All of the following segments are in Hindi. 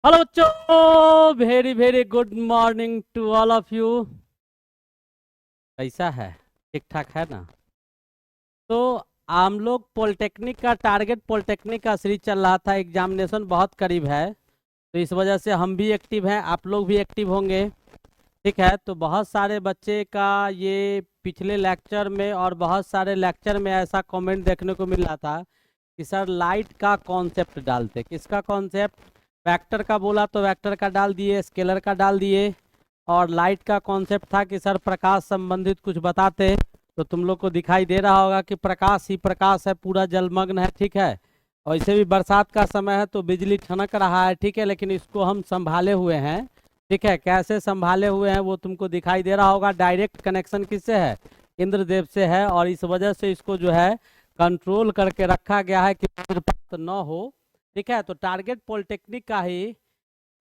हेलो बच्चों, very very good morning to all of you. कैसा है? ठीक ठाक है ना? तो हम लोग पॉलिटेक्निक का टारगेट पॉलिटेक्निक का सीरीज चल रहा था। एग्जामिनेशन बहुत करीब है, तो इस वजह से हम भी एक्टिव हैं, आप लोग भी एक्टिव होंगे। ठीक है, तो बहुत सारे बच्चे का ये पिछले लेक्चर में और बहुत सारे लेक्चर में ऐसा कमेंट देखने को मिल रहा था कि सर लाइट का कॉन्सेप्ट डालते। किसका कॉन्सेप्ट? वेक्टर का बोला तो वेक्टर का डाल दिए, स्केलर का डाल दिए। और लाइट का कॉन्सेप्ट था कि सर प्रकाश संबंधित कुछ बताते। तो तुम लोग को दिखाई दे रहा होगा कि प्रकाश ही प्रकाश है, पूरा जलमग्न है। ठीक है, और इसे भी बरसात का समय है तो बिजली ठनक रहा है। ठीक है, लेकिन इसको हम संभाले हुए हैं। ठीक है, कैसे संभाले हुए हैं वो तुमको दिखाई दे रहा होगा। डायरेक्ट कनेक्शन किससे है? इंद्रदेव से है, और इस वजह से इसको जो है कंट्रोल करके रखा गया है कि वज्रपात न हो। ठीक है, तो टारगेट पॉलिटेक्निक का ही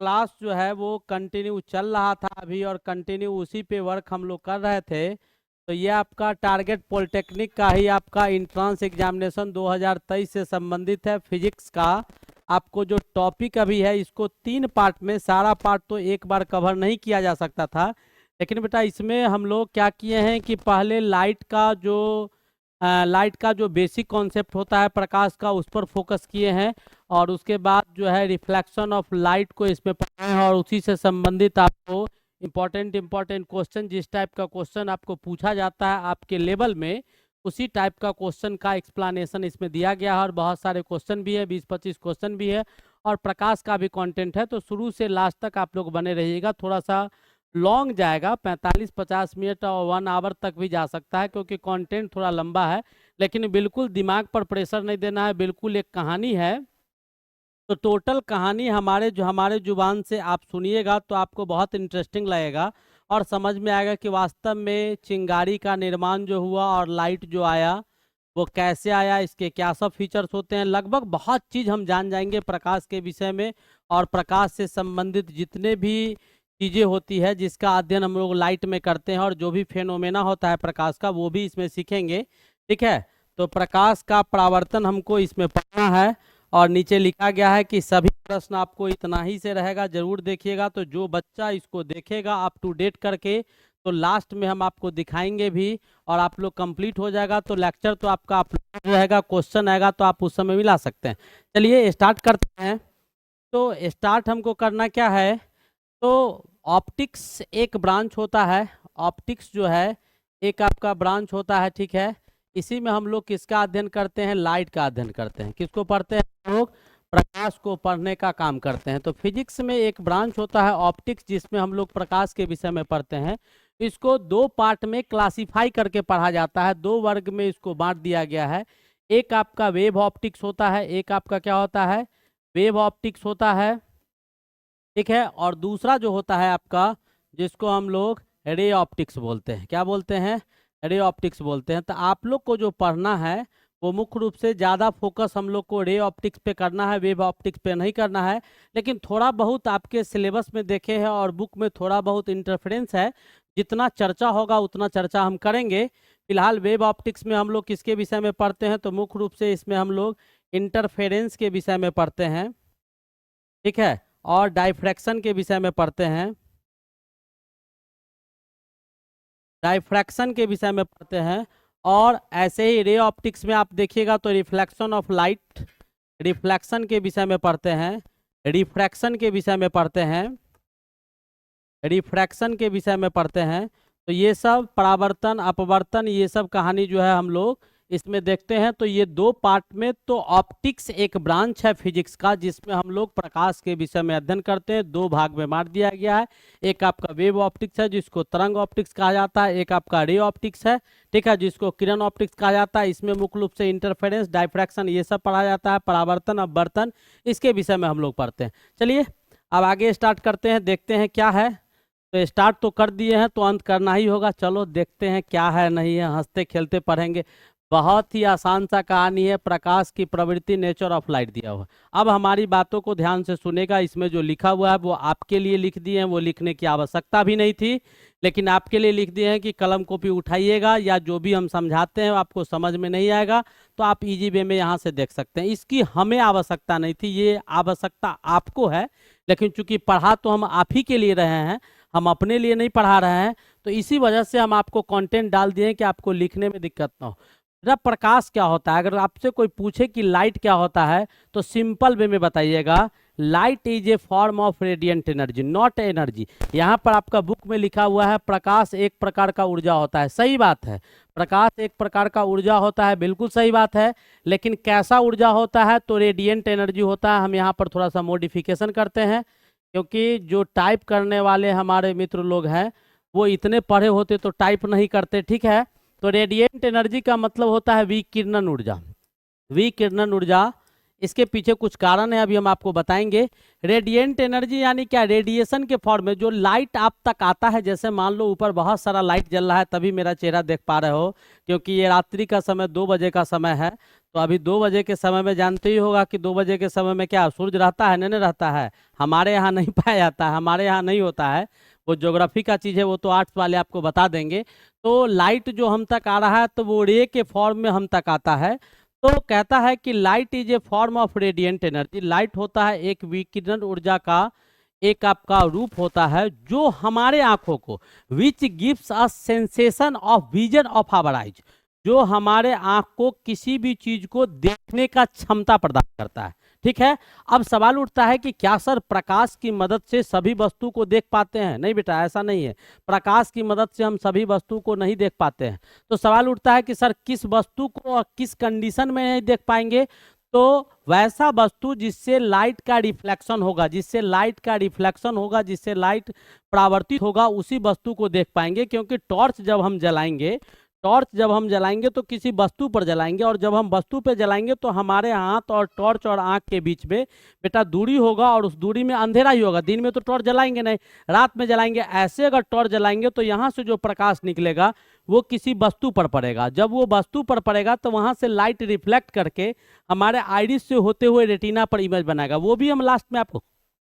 क्लास जो है वो कंटिन्यू चल रहा था अभी, और कंटिन्यू उसी पे वर्क हम लोग कर रहे थे। तो ये आपका टारगेट पॉलिटेक्निक का ही आपका इंट्रांस एग्जामिनेशन 2023 से संबंधित है। फिजिक्स का आपको जो टॉपिक अभी है, इसको 3 पार्ट में, सारा पार्ट तो एक बार कवर नहीं किया जा सकता था, लेकिन बेटा इसमें हम लोग क्या किए हैं कि पहले लाइट का जो बेसिक कॉन्सेप्ट होता है प्रकाश का, उस पर फोकस किए हैं। और उसके बाद जो है रिफ्लेक्शन ऑफ लाइट को इसमें पढ़ना है, और उसी से संबंधित आपको इम्पोर्टेंट क्वेश्चन, जिस टाइप का क्वेश्चन आपको पूछा जाता है आपके लेवल में, उसी टाइप का क्वेश्चन का एक्सप्लानेशन इसमें दिया गया है। और बहुत सारे क्वेश्चन भी है, 20-25 क्वेश्चन भी है, और प्रकाश का भी कंटेंट है। तो शुरू से लास्ट तक आप लोग बने रहिएगा। थोड़ा सा लॉन्ग जाएगा, 45-50 मिनट और 1 आवर तक भी जा सकता है, क्योंकि कंटेंट थोड़ा लंबा है। लेकिन बिल्कुल दिमाग पर प्रेशर नहीं देना है, बिल्कुल एक कहानी है। तो टोटल कहानी हमारे जुबान से आप सुनिएगा तो आपको बहुत इंटरेस्टिंग लगेगा, और समझ में आएगा कि वास्तव में चिंगारी का निर्माण जो हुआ और लाइट जो आया वो कैसे आया, इसके क्या सब फीचर्स होते हैं। लगभग बहुत चीज़ हम जान जाएंगे प्रकाश के विषय में, और प्रकाश से संबंधित जितने भी चीज़ें होती है जिसका अध्ययन हम लोग लाइट में करते हैं, और जो भी फेनोमेना होता है प्रकाश का, वो भी इसमें सीखेंगे। ठीक है, तो प्रकाश का परावर्तन हमको इसमें पढ़ना है। और नीचे लिखा गया है कि सभी प्रश्न आपको इतना ही से रहेगा, जरूर देखिएगा। तो जो बच्चा इसको देखेगा अप टू डेट करके, तो लास्ट में हम आपको दिखाएंगे भी, और आप लोग कंप्लीट हो जाएगा तो लेक्चर तो आपका अपलोड रहेगा, क्वेश्चन आएगा तो आप उस समय भी ला सकते हैं। चलिए स्टार्ट करते हैं। तो स्टार्ट हमको करना क्या है? तो ऑप्टिक्स एक ब्रांच होता है। ऑप्टिक्स जो है एक आपका ब्रांच होता है। ठीक है, इसी में हम लोग किसका अध्ययन करते हैं? लाइट का अध्ययन करते हैं। किसको पढ़ते हैं हम लोग? प्रकाश को पढ़ने का काम करते हैं। तो फिजिक्स में एक ब्रांच होता है ऑप्टिक्स, जिसमें हम लोग प्रकाश के विषय में पढ़ते हैं। इसको 2 पार्ट में क्लासिफाई करके पढ़ा जाता है, 2 वर्ग में इसको बांट दिया गया है। एक आपका वेव ऑप्टिक्स होता है, एक आपका क्या होता है? वेव ऑप्टिक्स होता है। ठीक है, और दूसरा जो होता है आपका, जिसको हम लोग रे ऑप्टिक्स बोलते हैं। क्या बोलते हैं? रे ऑप्टिक्स बोलते हैं। तो आप लोग को जो पढ़ना है वो मुख्य रूप से ज़्यादा फोकस हम लोग को रे ऑप्टिक्स पे करना है, वेव ऑप्टिक्स पे नहीं करना है। लेकिन थोड़ा बहुत आपके सिलेबस में देखे हैं और बुक में थोड़ा बहुत इंटरफेरेंस है, जितना चर्चा होगा उतना चर्चा हम करेंगे। फिलहाल वेव ऑप्टिक्स में हम लोग किसके विषय में पढ़ते हैं? तो मुख्य रूप से इसमें हम लोग इंटरफेरेंस के विषय में पढ़ते हैं। ठीक है, और डाइफ्रैक्शन के विषय में पढ़ते हैं। डाइफ्रैक्शन के विषय में पढ़ते हैं। और ऐसे ही रे ऑप्टिक्स में आप देखिएगा तो रिफ्लेक्शन ऑफ लाइट, रिफ्लेक्शन के विषय में पढ़ते हैं। रिफ्रैक्शन के विषय में पढ़ते हैं। रिफ्रैक्शन के विषय में पढ़ते हैं। तो ये सब परावर्तन अपवर्तन, ये सब कहानी जो है हम लोग इसमें देखते हैं। तो ये 2 पार्ट में, तो ऑप्टिक्स एक ब्रांच है फिजिक्स का, जिसमें हम लोग प्रकाश के विषय में अध्ययन करते हैं। 2 भाग में बांट दिया गया है। एक आपका वेव ऑप्टिक्स है, जिसको तरंग ऑप्टिक्स कहा जाता है। एक आपका रे ऑप्टिक्स है, ठीक है, जिसको किरण ऑप्टिक्स कहा जाता है। इसमें मुख्य रूप से इंटरफेरेंस, डाइफ्रैक्शन, ये सब पढ़ा जाता है। परावर्तन अपवर्तन इसके विषय में हम लोग पढ़ते हैं। चलिए अब आगे स्टार्ट करते हैं, देखते हैं क्या है। तो स्टार्ट तो कर दिए हैं तो अंत करना ही होगा। चलो देखते हैं क्या है नहीं है, हंसते खेलते पढ़ेंगे। बहुत ही आसान सा कहानी है, प्रकाश की प्रवृत्ति, नेचर ऑफ लाइट दिया हुआ। अब हमारी बातों को ध्यान से सुनेगा। इसमें जो लिखा हुआ है वो आपके लिए लिख दिए हैं, वो लिखने की आवश्यकता भी नहीं थी, लेकिन आपके लिए लिख दिए हैं कि कलम कॉपी उठाइएगा, या जो भी हम समझाते हैं आपको समझ में नहीं आएगा तो आप इजी वे में यहाँ से देख सकते हैं। इसकी हमें आवश्यकता नहीं थी, ये आवश्यकता आपको है, लेकिन चूंकि पढ़ा तो हम आप ही के लिए रहे हैं, हम अपने लिए नहीं पढ़ा रहे हैं, तो इसी वजह से हम आपको कंटेंट डाल दिए कि आपको लिखने में दिक्कत ना हो। जरा प्रकाश क्या होता है, अगर आपसे कोई पूछे कि लाइट क्या होता है तो सिंपल वे में बताइएगा, light is a form of radiant energy, not energy. यहाँ पर आपका बुक में लिखा हुआ है प्रकाश एक प्रकार का ऊर्जा होता है, सही बात है, प्रकाश एक प्रकार का ऊर्जा होता है, बिल्कुल सही बात है, लेकिन कैसा ऊर्जा होता है, तो रेडिएंट एनर्जी होता है। हम यहाँ पर थोड़ा सा मॉडिफिकेशन करते हैं, क्योंकि जो टाइप करने वाले हमारे मित्र लोग हैं वो इतने पढ़े होते तो टाइप नहीं करते, ठीक है। तो रेडिएंट एनर्जी का मतलब होता है विकिरणन ऊर्जा। विकिरणन ऊर्जा, इसके पीछे कुछ कारण है, अभी हम आपको बताएंगे। रेडिएंट एनर्जी यानी क्या, रेडिएशन के फॉर्म में जो लाइट आप तक आता है, जैसे मान लो ऊपर बहुत सारा लाइट जल रहा है, तभी मेरा चेहरा देख पा रहे हो, क्योंकि ये रात्रि का समय 2 बजे का समय है। तो अभी 2 बजे के समय में जानते ही होगा कि 2 बजे के समय में क्या सूरज रहता है, नहीं रहता है, हमारे यहाँ नहीं पाया जाता है, हमारे यहाँ नहीं होता है, वो ज्योग्राफी का चीज़ है, वो तो आर्ट्स वाले आपको बता देंगे। तो लाइट जो हम तक आ रहा है तो वो रे के फॉर्म में हम तक आता है। तो कहता है कि light is a form of radiant energy, light होता है एक विकिरण ऊर्जा का एक आपका रूप होता है, जो हमारे आंखों को which gives a sensation of vision of our eyes, जो हमारे आंख को किसी भी चीज को देखने का क्षमता प्रदान करता है, ठीक है। अब सवाल उठता है कि क्या सर प्रकाश की मदद से सभी वस्तु को देख पाते हैं? नहीं बेटा, ऐसा नहीं है, प्रकाश की मदद से हम सभी वस्तु को नहीं देख पाते हैं। तो सवाल उठता है कि सर किस वस्तु को और किस कंडीशन में नहीं देख पाएंगे? तो वैसा वस्तु जिससे लाइट का रिफ्लेक्शन होगा, जिससे लाइट का रिफ्लेक्शन होगा, जिससे लाइट परावर्तित होगा, उसी वस्तु को देख पाएंगे। क्योंकि टॉर्च जब हम जलाएंगे, टॉर्च जब हम जलाएंगे तो किसी वस्तु पर जलाएंगे, और जब हम वस्तु पर जलाएंगे तो हमारे हाथ और टॉर्च और आंख के बीच में बेटा दूरी होगा, और उस दूरी में अंधेरा ही होगा। दिन में तो टॉर्च जलाएंगे नहीं, रात में जलाएंगे। ऐसे अगर टॉर्च जलाएंगे तो यहाँ से जो प्रकाश निकलेगा वो किसी वस्तु पर पड़ेगा, जब वो वस्तु पर पड़ेगा तो वहाँ से लाइट रिफ्लेक्ट करके हमारे आइरिस से होते हुए रेटिना पर इमेज बनाएगा। वो भी हम लास्ट में आपको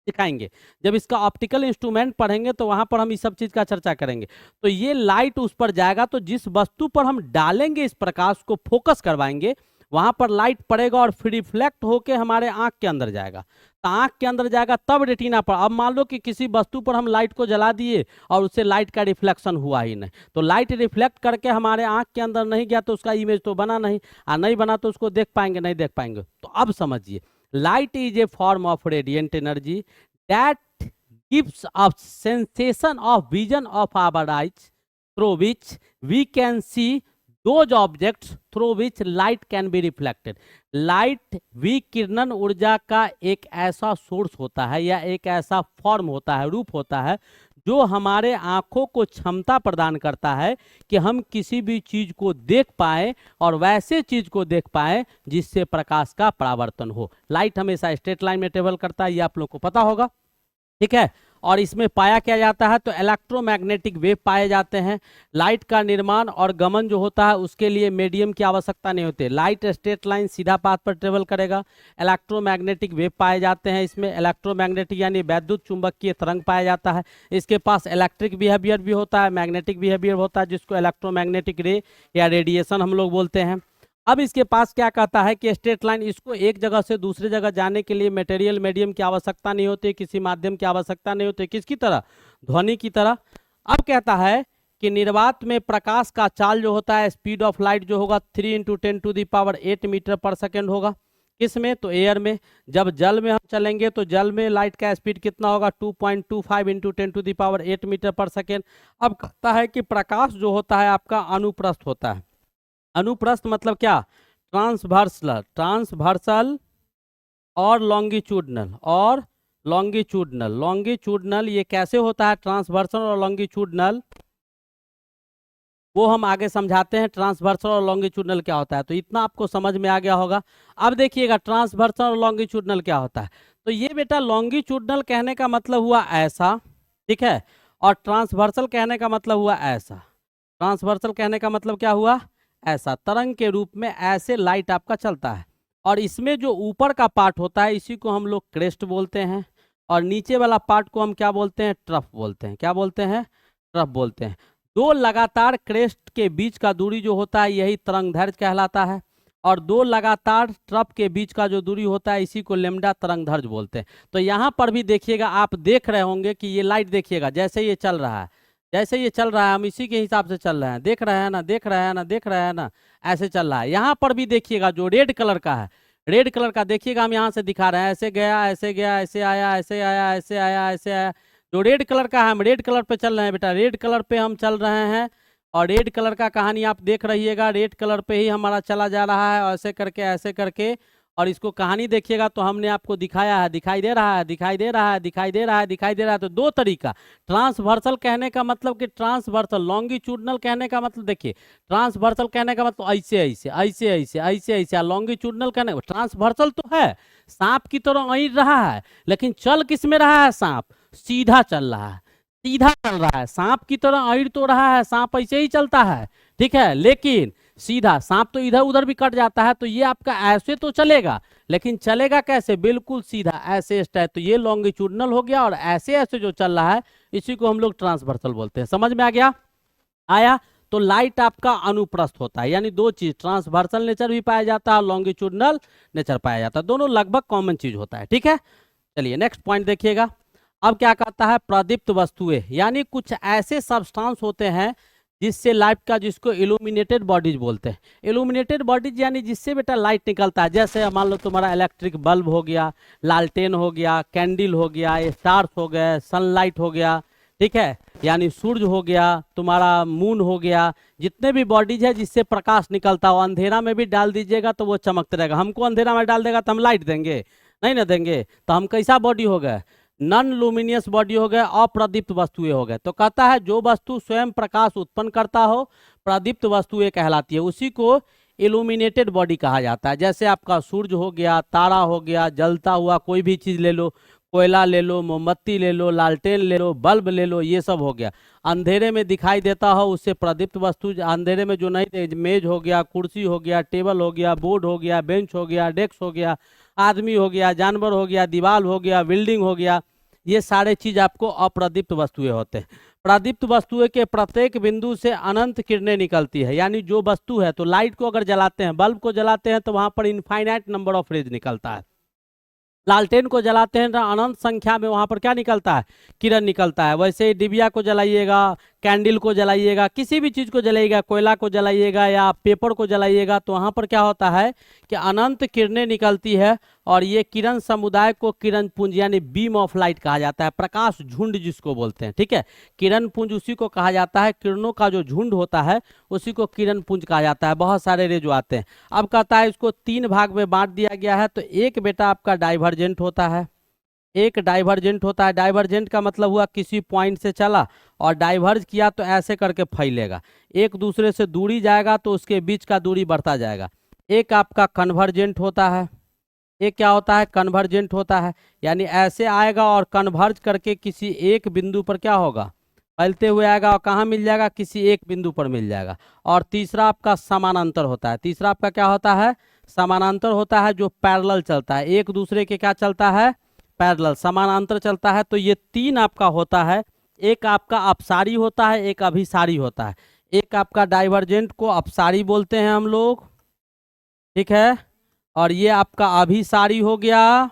दिखाएंगे, जब इसका ऑप्टिकल इंस्ट्रूमेंट पढ़ेंगे तो वहां पर हम इस सब चीज का चर्चा करेंगे। तो ये लाइट उस पर जाएगा, तो जिस वस्तु पर हम डालेंगे इस प्रकाश को, फोकस करवाएंगे, वहां पर लाइट पड़ेगा और फिर रिफ्लेक्ट होके हमारे आंख के अंदर जाएगा। तो आंख के अंदर जाएगा तब रेटिना पर। अब मान लो कि किसी वस्तु पर हम लाइट को जला दिए और उससे लाइट का रिफ्लेक्शन हुआ ही नहीं, तो लाइट रिफ्लेक्ट करके हमारे आंख के अंदर नहीं गया तो उसका इमेज तो बना नहीं, और नहीं बना तो उसको देख पाएंगे, नहीं देख पाएंगे। तो अब समझिए, light is a form of radiant energy that gives a sensation of vision of our eyes, through which we can see those objects through which light can be reflected. Light विकिरणन ऊर्जा का एक ऐसा सोर्स होता है, या एक ऐसा फॉर्म होता है, रूप होता है, जो हमारे आंखों को क्षमता प्रदान करता है कि हम किसी भी चीज को देख पाए, और वैसे चीज को देख पाए जिससे प्रकाश का परावर्तन हो। लाइट हमेशा स्ट्रेट लाइन में ट्रेवल करता है, ये आप लोग को पता होगा, ठीक है। और इसमें पाया क्या जाता है, तो इलेक्ट्रोमैग्नेटिक वेव पाए जाते हैं। लाइट का निर्माण और गमन जो होता है उसके लिए मीडियम की आवश्यकता नहीं होती, लाइट स्ट्रेट लाइन सीधा पाथ पर ट्रेवल करेगा। इलेक्ट्रोमैग्नेटिक वेव पाए जाते हैं, इसमें इलेक्ट्रोमैग्नेटिक यानी वैद्युत चुंबकीय तरंग पाया जाता है। इसके पास इलेक्ट्रिक बिहेवियर भी होता है, मैग्नेटिक बिहेवियर होता है, जिसको इलेक्ट्रोमैग्नेटिक रे या रेडिएशन हम लोग बोलते हैं। अब इसके पास क्या कहता है कि स्ट्रेट लाइन, इसको एक जगह से दूसरी जगह जाने के लिए मटेरियल मीडियम की आवश्यकता नहीं होती, किसी माध्यम की आवश्यकता नहीं होती, किसकी तरह, ध्वनि की तरह। अब कहता है कि निर्वात में प्रकाश का चाल जो होता है, स्पीड ऑफ लाइट जो होगा 3 × 10⁸ मीटर पर सेकेंड होगा। किसमें, तो एयर में। जब जल में हम चलेंगे तो जल में लाइट का स्पीड कितना होगा, 2.25 × 10⁸ मीटर पर सेकेंड। अब कहता है कि प्रकाश जो होता है आपका अनुप्रस्थ होता है। अनुप्रस्थ मतलब क्या, ट्रांसवर्सल, ट्रांसवर्सल और लॉन्गिट्यूडनल, और लॉन्गिट्यूडनल। लॉन्गिट्यूडनल ये कैसे होता है, ट्रांसवर्सल और लॉन्गिट्यूडनल, वो हम आगे समझाते हैं। ट्रांसवर्सल और लॉन्गिट्यूडनल क्या होता है, तो इतना आपको समझ में आ गया होगा। अब देखिएगा ट्रांसवर्सल और लॉन्गिट्यूडनल क्या होता है। तो ये बेटा लॉन्गिट्यूडनल कहने का मतलब हुआ ऐसा, ठीक है, और ट्रांसवर्सल कहने का मतलब हुआ ऐसा। ट्रांसवर्सल कहने का मतलब क्या हुआ, ऐसा तरंग के रूप में ऐसे लाइट आपका चलता है। और इसमें जो ऊपर का पार्ट होता है इसी को हम लोग क्रेस्ट बोलते हैं, और नीचे वाला पार्ट को हम क्या बोलते हैं, ट्रफ बोलते हैं। क्या बोलते हैं, ट्रफ बोलते हैं। दो लगातार क्रेस्ट के बीच का दूरी जो होता है यही तरंगदैर्घ्य कहलाता है, और दो लगातार ट्रफ के बीच का जो दूरी होता है इसी को लैम्डा तरंगदैर्घ्य बोलते हैं। तो यहाँ पर भी देखिएगा, आप देख रहे होंगे कि ये लाइट देखिएगा जैसे ये चल रहा है, जैसे ये चल रहा है हम इसी के हिसाब से चल रहे हैं, देख रहे हैं ना, देख रहे हैं ना, देख रहे हैं ना, ऐसे चल रहा है। यहाँ पर भी देखिएगा जो रेड कलर का है, रेड कलर का देखिएगा, हम यहाँ से दिखा रहे हैं, ऐसे गया, ऐसे गया, ऐसे आया, ऐसे आया, ऐसे आया, ऐसे आया। जो रेड कलर का है हम रेड कलर पे चल रहे हैं बेटा, रेड कलर पे हम चल रहे हैं। और रेड कलर का कहानी आप देख रहिएगा, रेड कलर पे ही हमारा चला जा रहा है, ऐसे करके ऐसे करके। और इसको कहानी देखिएगा तो हमने आपको दिखाया है, दिखाई दे रहा है, दिखाई दे रहा है, दिखाई दे रहा है, दिखाई दे रहा है। तो दो तरीका, ट्रांसवर्सल कहने का मतलब कि ट्रांसवर्सल, लॉन्गिट्यूडनल कहने का मतलब देखिए, ट्रांसवर्सल कहने का मतलब ऐसे ऐसे ऐसे ऐसे ऐसे ऐसे, लॉन्गिट्यूडनल कहने का ट्रांसवर्सल तो है, सांप की तरह ऐर रहा है, लेकिन चल किस में रहा है, सांप सीधा चल रहा है, सीधा चल रहा है, सांप की तरह ऐर तो रहा है, सांप ऐसे ही चलता है, ठीक है, लेकिन सीधा। सांप तो इधर उधर भी कट जाता है, तो ये आपका ऐसे तो चलेगा, लेकिन चलेगा कैसे, बिल्कुल सीधा ऐसे स्टाइल। तो ये लॉन्गिट्यूडनल हो गया, और ऐसे ऐसे जो चल रहा है इसी को हम लोग ट्रांसवर्सल बोलते हैं। समझ में आ गया, आया। तो लाइट आपका अनुप्रस्थ होता है, यानी दो चीज, ट्रांसवर्सल नेचर भी पाया जाता है, लॉन्गिट्यूडनल नेचर पाया जाता है, दोनों लगभग कॉमन चीज होता है, ठीक है। चलिए नेक्स्ट पॉइंट देखिएगा। अब क्या कहता है, प्रदीप्त वस्तुएं, यानी कुछ ऐसे सब्सटेंस होते हैं जिससे लाइट का, जिसको इल्यूमिनेटेड बॉडीज बोलते हैं। इल्यूमिनेटेड बॉडीज यानी जिससे बेटा लाइट निकलता है, जैसे मान लो तुम्हारा इलेक्ट्रिक बल्ब हो गया, लालटेन हो गया, कैंडल हो गया, स्टार्स हो गए, सनलाइट हो गया, ठीक है, यानी सूरज हो गया, तुम्हारा मून हो गया, जितने भी बॉडीज है जिससे प्रकाश निकलता हो, अंधेरा में भी डाल दीजिएगा तो वो चमकते रहेगा। हमको अंधेरा में डाल देगा तो हम लाइट देंगे, नहीं ना देंगे, तो हम कैसा बॉडी हो गए, नॉन लुमिनियस बॉडी हो गए, अप्रदीप्त वस्तुएं हो गए। तो कहता है जो वस्तु स्वयं प्रकाश उत्पन्न करता हो प्रदीप्त वस्तुएं कहलाती है, उसी को इल्यूमिनेटेड बॉडी कहा जाता है। जैसे आपका सूरज हो गया, तारा हो गया, जलता हुआ कोई भी चीज ले लो, कोयला ले लो, मोमबत्ती ले लो, लालटेन ले लो, बल्ब ले लो, ये सब हो गया, अंधेरे में दिखाई देता हो उससे प्रदीप्त वस्तु। अंधेरे में जो नहीं, मेज हो गया, कुर्सी हो गया, टेबल हो गया, बोर्ड हो गया, बेंच हो गया, डेस्क हो गया, आदमी हो गया, जानवर हो गया, दीवार हो गया, बिल्डिंग हो गया, ये सारे चीज आपको अप्रदीप्त वस्तुएं होते हैं। प्रदीप्त वस्तुएं के प्रत्येक बिंदु से अनंत किरणें निकलती है, यानी जो वस्तु है, तो लाइट को अगर जलाते हैं, बल्ब को जलाते हैं तो वहां पर इनफाइनाइट नंबर ऑफ रेज निकलता है, लालटेन को जलाते हैं तो अनंत संख्या में वहां पर क्या निकलता है, किरण निकलता है। वैसे ही डिबिया को जलाइएगा, कैंडल को जलाइएगा, किसी भी चीज को जलाइएगा, कोयला को जलाइएगा या पेपर को जलाइएगा, तो वहां पर क्या होता है कि अनंत किरणें निकलती है, और ये किरण समुदाय को किरण पुंज यानी बीम ऑफ लाइट कहा जाता है, प्रकाश झुंड जिसको बोलते हैं, ठीक है। किरण पुंज उसी को कहा जाता है, किरणों का जो झुंड होता है उसी को किरण पुंज कहा जाता है, बहुत सारे रे जो आते हैं। अब कहता है इसको तीन भाग में बांट दिया गया है। तो एक बेटा आपका डाइवर्जेंट होता है, एक डाइवर्जेंट होता है। डाइवर्जेंट का मतलब हुआ किसी पॉइंट से चला और डाइवर्ज किया तो ऐसे करके फैलेगा, एक दूसरे से दूरी जाएगा तो उसके बीच का दूरी बढ़ता जाएगा। एक आपका कन्वर्जेंट होता है, एक क्या होता है, कन्वर्जेंट होता है, यानी ऐसे आएगा और कन्वर्ज करके किसी एक बिंदु पर क्या होगा, फैलते हुए आएगा, और कहाँ मिल जाएगा, किसी एक बिंदु पर मिल जाएगा। और तीसरा आपका समानांतर होता है। तीसरा आपका क्या होता है, समानांतर होता है, जो पैरेलल चलता है, एक दूसरे के क्या चलता है, पैरेलल, समानांतर चलता है। तो ये तीन आपका होता है। एक आपका अपसारी होता है, एक अभिसारी होता है। एक आपका डाइवर्जेंट को अपसारी बोलते हैं हम लोग, ठीक है, और ये आपका अभिसारी हो गया,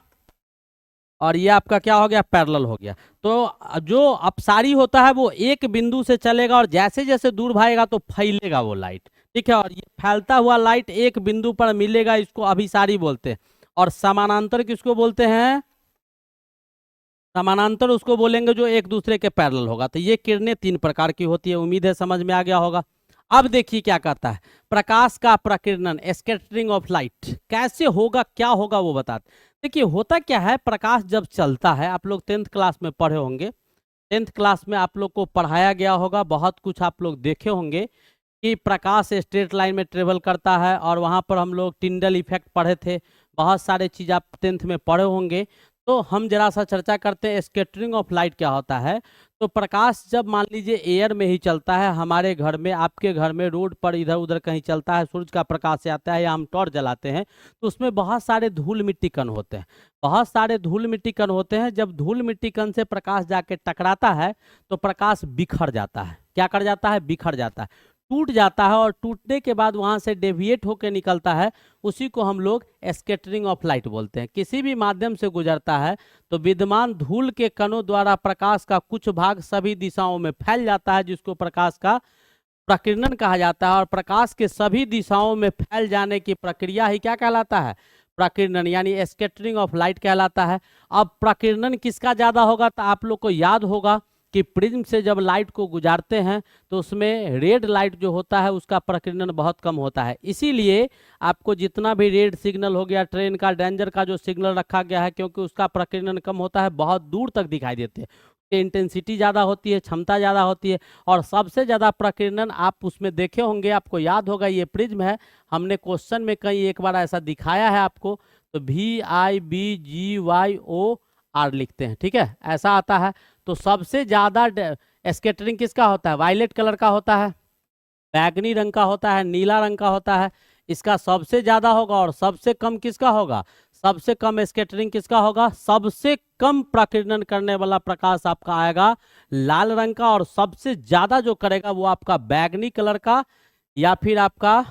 और ये आपका क्या हो गया, पैरेलल हो गया। तो जो अपसारी होता है वो एक बिंदु से चलेगा और जैसे जैसे दूर भागेगा तो फैलेगा वो लाइट, ठीक है, और ये फैलता हुआ लाइट एक बिंदु पर मिलेगा, इसको अभिसारी बोलते हैं। और समानांतर किसको बोलते हैं, समानांतर उसको बोलेंगे जो एक दूसरे के पैरेलल होगा। तो ये किरणें तीन प्रकार की होती है, उम्मीद है समझ में आ गया होगा। अब देखिए क्या कहता है, प्रकाश का प्रकीर्णन, स्कैटरिंग ऑफ लाइट कैसे होगा, क्या होगा वो बताते। देखिए होता क्या है, प्रकाश जब चलता है, आप लोग 10th क्लास में पढ़े होंगे, 10th क्लास में आप लोग को पढ़ाया गया होगा, बहुत कुछ आप लोग देखे होंगे कि प्रकाश स्ट्रेट लाइन में ट्रेवल करता है, और वहाँ पर हम लोग टिंडल इफेक्ट पढ़े थे, बहुत सारे चीज़ आप 10th में पढ़े होंगे। तो हम जरा सा चर्चा करते हैं स्कैटरिंग ऑफ लाइट क्या होता है। तो प्रकाश जब मान लीजिए एयर में ही चलता है, हमारे घर में, आपके घर में, रोड पर इधर उधर कहीं चलता है, सूरज का प्रकाश से आता है या हम टॉर्च जलाते हैं, तो उसमें बहुत सारे धूल मिट्टी कण होते हैं। बहुत सारे धूल मिट्टी कण होते हैं। जब धूल मिट्टी कण से प्रकाश जाके टकराता है तो प्रकाश बिखर जाता है। क्या कर जाता है? बिखर जाता है, टूट जाता है, और टूटने के बाद वहां से डेविएट होकर निकलता है। उसी को हम लोग स्कैटरिंग ऑफ लाइट बोलते हैं। किसी भी माध्यम से गुजरता है तो विद्यमान धूल के कणों द्वारा प्रकाश का कुछ भाग सभी दिशाओं में फैल जाता है, जिसको प्रकाश का प्रकीर्णन कहा जाता है। और प्रकाश के सभी दिशाओं में फैल जाने की प्रक्रिया ही क्या कहलाता है? प्रकीर्णन, यानी स्कैटरिंग ऑफ लाइट कहलाता है। अब प्रकीर्णन किसका ज्यादा होगा? तो आप लोग को याद होगा कि प्रिज्म से जब लाइट को गुजारते हैं तो उसमें रेड लाइट जो होता है उसका प्रकीर्णन बहुत कम होता है। इसीलिए आपको जितना भी रेड सिग्नल हो गया, ट्रेन का, डेंजर का जो सिग्नल रखा गया है, क्योंकि उसका प्रकीर्णन कम होता है, बहुत दूर तक दिखाई देते हैं, इंटेंसिटी ज़्यादा होती है, क्षमता ज़्यादा होती है। और सबसे ज़्यादा प्रकीर्णन आप उसमें देखे होंगे, आपको याद होगा, ये प्रिज्म है। हमने क्वेश्चन में कहीं एक बार ऐसा दिखाया है आपको, तो VIBGYOR लिखते हैं, ठीक है, ऐसा आता है। तो सबसे ज़्यादा स्कैटरिंग किसका होता है? वायलेट कलर का होता है, बैगनी रंग का होता है, नीला रंग का होता है। इसका सबसे ज़्यादा होगा। और सबसे कम किसका होगा? सबसे कम स्कैटरिंग किसका होगा? सबसे कम प्रकीर्णन करने वाला प्रकाश आपका आएगा लाल रंग का। और सबसे ज़्यादा जो करेगा वो आपका बैगनी कलर का, या फिर आपका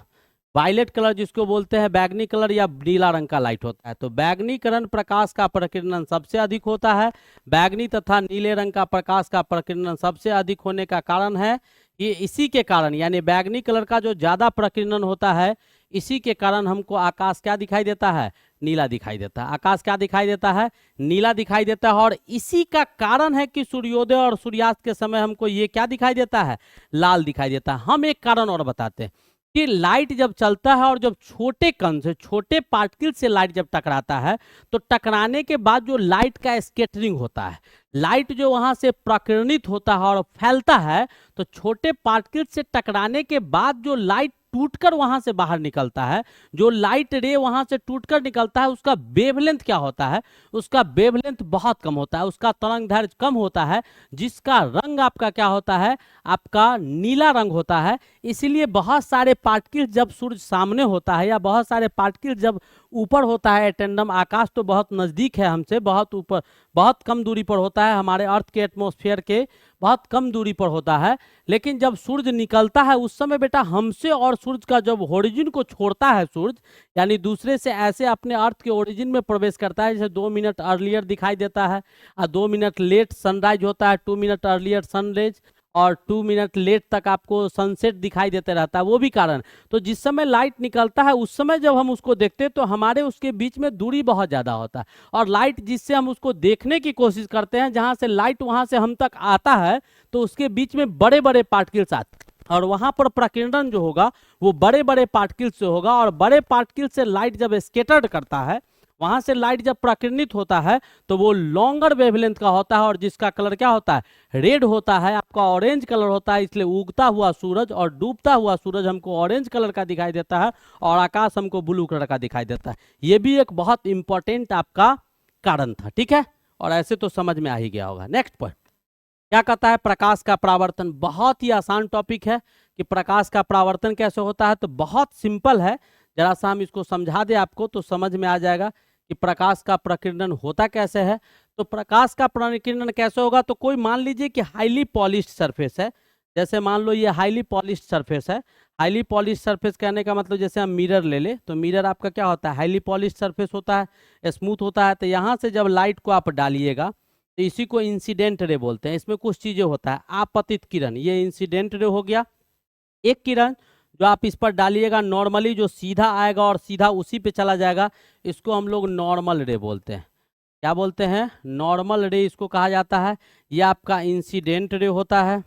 वायलेट कलर जिसको बोलते हैं, बैगनी कलर या नीला रंग का लाइट होता है। तो बैगनीकरण प्रकाश का प्रकीर्णन सबसे अधिक होता है। बैगनी तथा नीले रंग का प्रकाश का प्रकीर्णन सबसे अधिक होने का कारण है ये, इसी के कारण, यानी बैगनी कलर का जो ज़्यादा प्रकीर्णन होता है, इसी के कारण हमको आकाश क्या दिखाई देता है? नीला दिखाई देता है। आकाश क्या दिखाई देता है? नीला दिखाई देता है। और इसी का कारण है कि सूर्योदय और सूर्यास्त के समय हमको ये क्या दिखाई देता है? लाल दिखाई देता है। हम एक कारण और बताते हैं कि लाइट जब चलता है और जब छोटे कण से, छोटे पार्टिकल से लाइट जब टकराता है, तो टकराने के बाद जो लाइट का स्कैटरिंग होता है, लाइट जो वहां से प्रकीर्णित होता है और फैलता है, तो छोटे पार्टिकल से टकराने के बाद जो लाइट टूटकर वहां से बाहर निकलता है, जो लाइट रे वहां से टूटकर निकलता है, उसका वेवलेंथ क्या होता है? उसका वेवलेंथ बहुत कम होता है, उसका तरंग दैर्घ्य कम होता है, जिसका रंग आपका क्या होता है? आपका नीला रंग होता है। इसीलिए बहुत सारे पार्टिकल जब सूर्य सामने होता है, या बहुत सारे पार्टिकल जब ऊपर होता है, एटेंडम, आकाश तो बहुत नज़दीक है हमसे, बहुत ऊपर, बहुत कम दूरी पर होता है, हमारे अर्थ के एटमॉस्फेयर के बहुत कम दूरी पर होता है। लेकिन जब सूरज निकलता है उस समय बेटा हमसे और सूरज का जब ओरिजिन को छोड़ता है सूरज, यानी दूसरे से ऐसे अपने अर्थ के ओरिजिन में प्रवेश करता है, जैसे 2 मिनट अर्लियर दिखाई देता है, 2 मिनट लेट सनराइज होता है, 2 मिनट अर्लियर सनराइज, और 2 मिनट लेट तक आपको सनसेट दिखाई देते रहता है, वो भी कारण। तो जिस समय लाइट निकलता है उस समय जब हम उसको देखते हैं तो हमारे उसके बीच में दूरी बहुत ज़्यादा होता है। और लाइट जिससे हम उसको देखने की कोशिश करते हैं, जहाँ से लाइट वहाँ से हम तक आता है, तो उसके बीच में बड़े बड़े पार्टिकल्स आते हैं, और वहाँ पर प्रकीर्णन जो होगा वो बड़े बड़े पार्टिकल से होगा। और बड़े पार्टिकल से लाइट जब स्कैटर्ड करता है, वहां से लाइट जब प्रकीर्णित होता है, तो वो लॉन्गर वेवलेंथ का होता है, और जिसका कलर क्या होता है? रेड होता है, आपका ऑरेंज कलर होता है। इसलिए उगता हुआ सूरज और डूबता हुआ सूरज हमको ऑरेंज कलर का दिखाई देता है, और आकाश हमको ब्लू कलर का दिखाई देता है। ये भी एक बहुत इंपॉर्टेंट आपका कारण था, ठीक है। और ऐसे तो समझ में आ ही गया होगा। नेक्स्ट पॉइंट क्या कहता है? प्रकाश का परावर्तन। बहुत ही आसान टॉपिक है कि प्रकाश का परावर्तन कैसे होता है। तो बहुत सिंपल है, जरा सा हम इसको समझा दें आपको तो समझ में आ जाएगा कि प्रकाश का प्रकीर्णन होता कैसे है। तो प्रकाश का प्रकीर्णन कैसे होगा? तो कोई मान लीजिए कि हाईली पॉलिश्ड सरफेस है, जैसे मान लो ये हाईली पॉलिश्ड सरफेस है। हाईली पॉलिश्ड सरफेस कहने का मतलब जैसे हम मिरर ले ले, तो मिरर आपका क्या होता है? हाईली पॉलिश्ड सरफेस होता है, स्मूथ होता है। तो यहाँ से जब लाइट को आप डालिएगा तो इसी को इंसिडेंट रे बोलते हैं। इसमें कुछ चीज़ें होता है, आपतित किरण, ये इंसिडेंट रे हो गया। एक किरण जो आप इस पर डालिएगा नॉर्मली जो सीधा आएगा और सीधा उसी पे चला जाएगा, इसको हम लोग नॉर्मल रे बोलते हैं। क्या बोलते हैं? नॉर्मल रे इसको कहा जाता है। ये आपका इंसिडेंट रे होता है।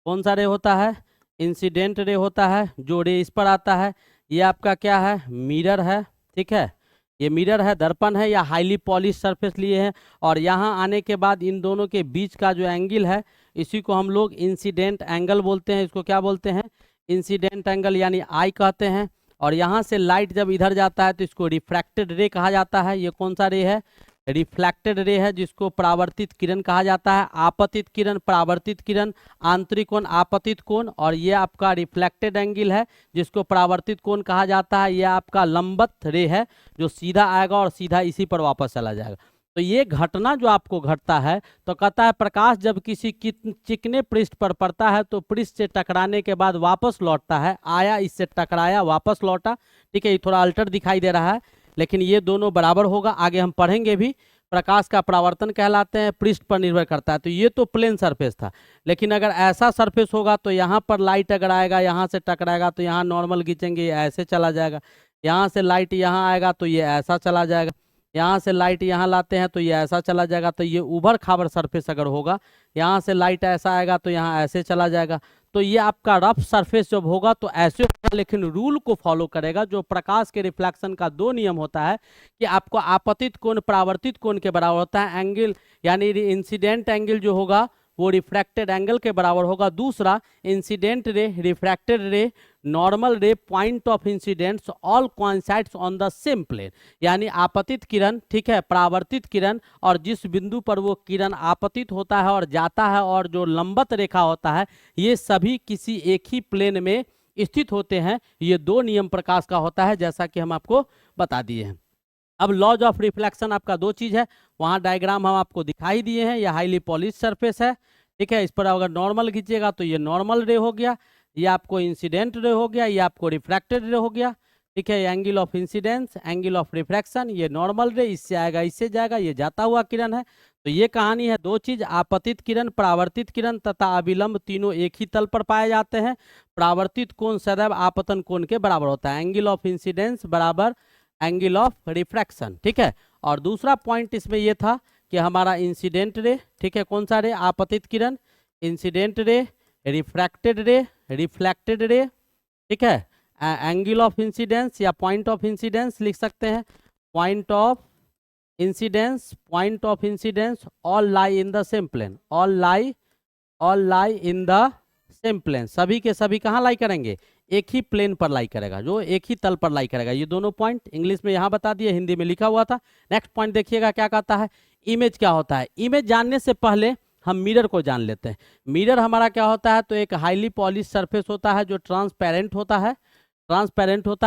कौन सा रे होता है? इंसिडेंट रे होता है। जो रे इस पर आता है ये आपका क्या है? मिरर है, ठीक है। ये मिरर है, दर्पण है, या हाईली पॉलिश सरफेस लिए हैं। और यहाँ आने के बाद इन दोनों के बीच का जो एंगल है, इसी को हम लोग इंसिडेंट एंगल बोलते हैं। इसको क्या बोलते हैं? इंसिडेंट एंगल, यानी आई कहते हैं। और यहाँ से लाइट जब इधर जाता है तो इसको रिफ्रैक्टेड रे कहा जाता है। ये कौन सा रे है? रिफ्लेक्टेड रे है जिसको परावर्तित किरण कहा जाता है, आपतित किरण, परावर्तित किरण, आंतरिक कोण, आपतित कोण, और ये आपका रिफ्लेक्टेड एंगल है जिसको परावर्तित कोण कहा जाता है। ये आपका लंबवत रे है जो सीधा आएगा और सीधा इसी पर वापस चला जाएगा। तो ये घटना जो आपको घटता है तो कहता है प्रकाश जब किसी चिकने पृष्ठ पर पड़ता है तो पृष्ठ से टकराने के बाद वापस लौटता है, आया इससे टकराया वापस लौटा, ठीक है। ये थोड़ा अल्टर दिखाई दे रहा है लेकिन ये दोनों बराबर होगा, आगे हम पढ़ेंगे भी। प्रकाश का परावर्तन कहलाते हैं, पृष्ठ पर निर्भर करता है। तो ये तो प्लेन सरफेस था, लेकिन अगर ऐसा सरफेस होगा तो यहाँ पर लाइट अगर आएगा यहाँ से टकराएगा तो यहाँ नॉर्मल खींचेंगे ये ऐसे चला जाएगा, यहाँ से लाइट यहाँ आएगा तो ये ऐसा चला जाएगा, यहाँ से लाइट यहाँ लाते हैं तो ये ऐसा चला जाएगा। तो ये उभर खाबर सरफेस अगर होगा, यहाँ से लाइट ऐसा आएगा तो यहाँ ऐसे चला जाएगा। तो ये आपका रफ सरफेस जब होगा तो ऐसे होगा, लेकिन रूल को फॉलो करेगा। जो प्रकाश के रिफ्लेक्शन का दो नियम होता है कि आपको आपतित कोण परावर्तित कोण के बराबर होता है, एंगल यानी इंसिडेंट एंगल जो होगा वो रिफ्रैक्टेड एंगल के बराबर होगा। दूसरा, incident ray, refracted ray, normal ray, point of incidence all coincides on the same plane, यानी आपतित किरण, ठीक है, परावर्तित किरण, और जिस बिंदु पर वो किरण आपतित होता है और जाता है और जो लंबवत रेखा होता है, ये सभी किसी एक ही प्लेन में स्थित होते हैं। ये दो नियम प्रकाश का होता है जैसा कि हम आपको बता दिए हैं। अब लॉज ऑफ रिफ्लेक्शन आपका दो चीज है, वहां डायग्राम हम आपको दिखाई दिए हैं। यह हाईली पॉलिश सरफेस है, ठीक है। इस पर अगर नॉर्मल खींचेगा तो ये नॉर्मल रे हो गया, ये आपको इंसिडेंट रे हो गया, ये आपको रिफ्रैक्टेड रे हो गया, ठीक है। Angle of incidence, angle of refraction, ये नॉर्मल रे, इससे आएगा इससे जाएगा, ये जाता हुआ किरण है। तो ये कहानी है, दो चीज, आपतित किरण, परावर्तित किरण तथा अभिलंब तीनों एक ही तल पर पाए जाते हैं। परावर्तित कोण सदैव आपतन कोण के बराबर होता है, एंगल ऑफ इंसिडेंस बराबर एंगल ऑफ रिफ्रैक्शन, ठीक है। और दूसरा पॉइंट इसमें यह था कि हमारा इंसिडेंट रे, ठीक है, कौन सा रे, आपतित किरण, incident ray, refracted ray, reflected ray, ठीक है। एंगल ऑफ इंसिडेंस या पॉइंट ऑफ इंसिडेंस लिख सकते हैं, point of incidence, point of incidence all lie in the same plane, all lie in the same plane, सभी के सभी कहाँ लाई करेंगे, एक ही प्लेन पर लाई करेगा, जो एक ही तल पर लाई करेगा। ये दोनों पॉइंट इंग्लिश में यहाँ बता दिए, हिंदी में लिखा हुआ था। नेक्स्ट पॉइंट देखिएगा क्या कहता है, इमेज क्या होता है। इमेज जानने से पहले हम मिरर को जान लेते हैं। मिरर हमारा क्या होता है, तो एक हाईली पॉलिश सरफेस होता है जो ट्रांसपेरेंट होता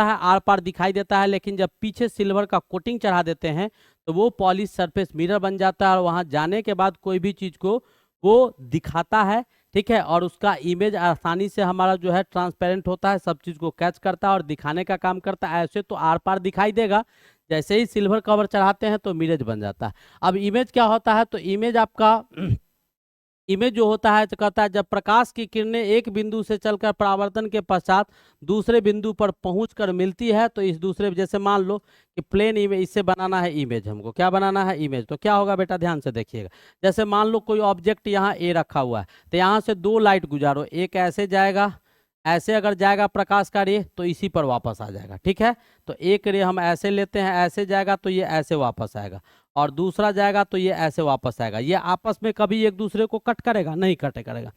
है, आर पार दिखाई देता है, लेकिन जब पीछे सिल्वर का कोटिंग चढ़ा देते हैं तो वो पॉलिश सरफेस मिरर बन जाता है और वहां जाने के बाद कोई भी चीज को वो दिखाता है, ठीक है। और उसका इमेज आसानी से हमारा जो है ट्रांसपेरेंट होता है, सब चीज को कैच करता है और दिखाने का काम करता है। ऐसे तो आर पार दिखाई देगा, जैसे ही सिल्वर कवर चढ़ाते हैं तो मिरर बन जाता है। अब इमेज क्या होता है, तो इमेज आपका इमेज जो होता है तो कहता है जब प्रकाश की किरणें एक बिंदु से चलकर परावर्तन के पश्चात दूसरे बिंदु पर पहुंचकर मिलती है तो इस दूसरे, जैसे मान लो कि प्लेन इमेज, इससे बनाना है इमेज, हमको क्या बनाना है, इमेज। तो क्या होगा बेटा, ध्यान से देखिएगा। जैसे मान लो कोई ऑब्जेक्ट यहाँ ए रखा हुआ है, तो यहाँ से दो लाइट गुजारो, एक ऐसे जाएगा, ऐसे अगर जाएगा प्रकाश का रे तो इसी पर वापस आ जाएगा, ठीक है। तो एक रे हम ऐसे लेते हैं, ऐसे जाएगा तो ये ऐसे वापस आएगा, और दूसरा जाएगा तो ये ऐसे वापस आएगा। ये आपस में कभी एक दूसरे को कट करेगा, नहीं कट करेगा।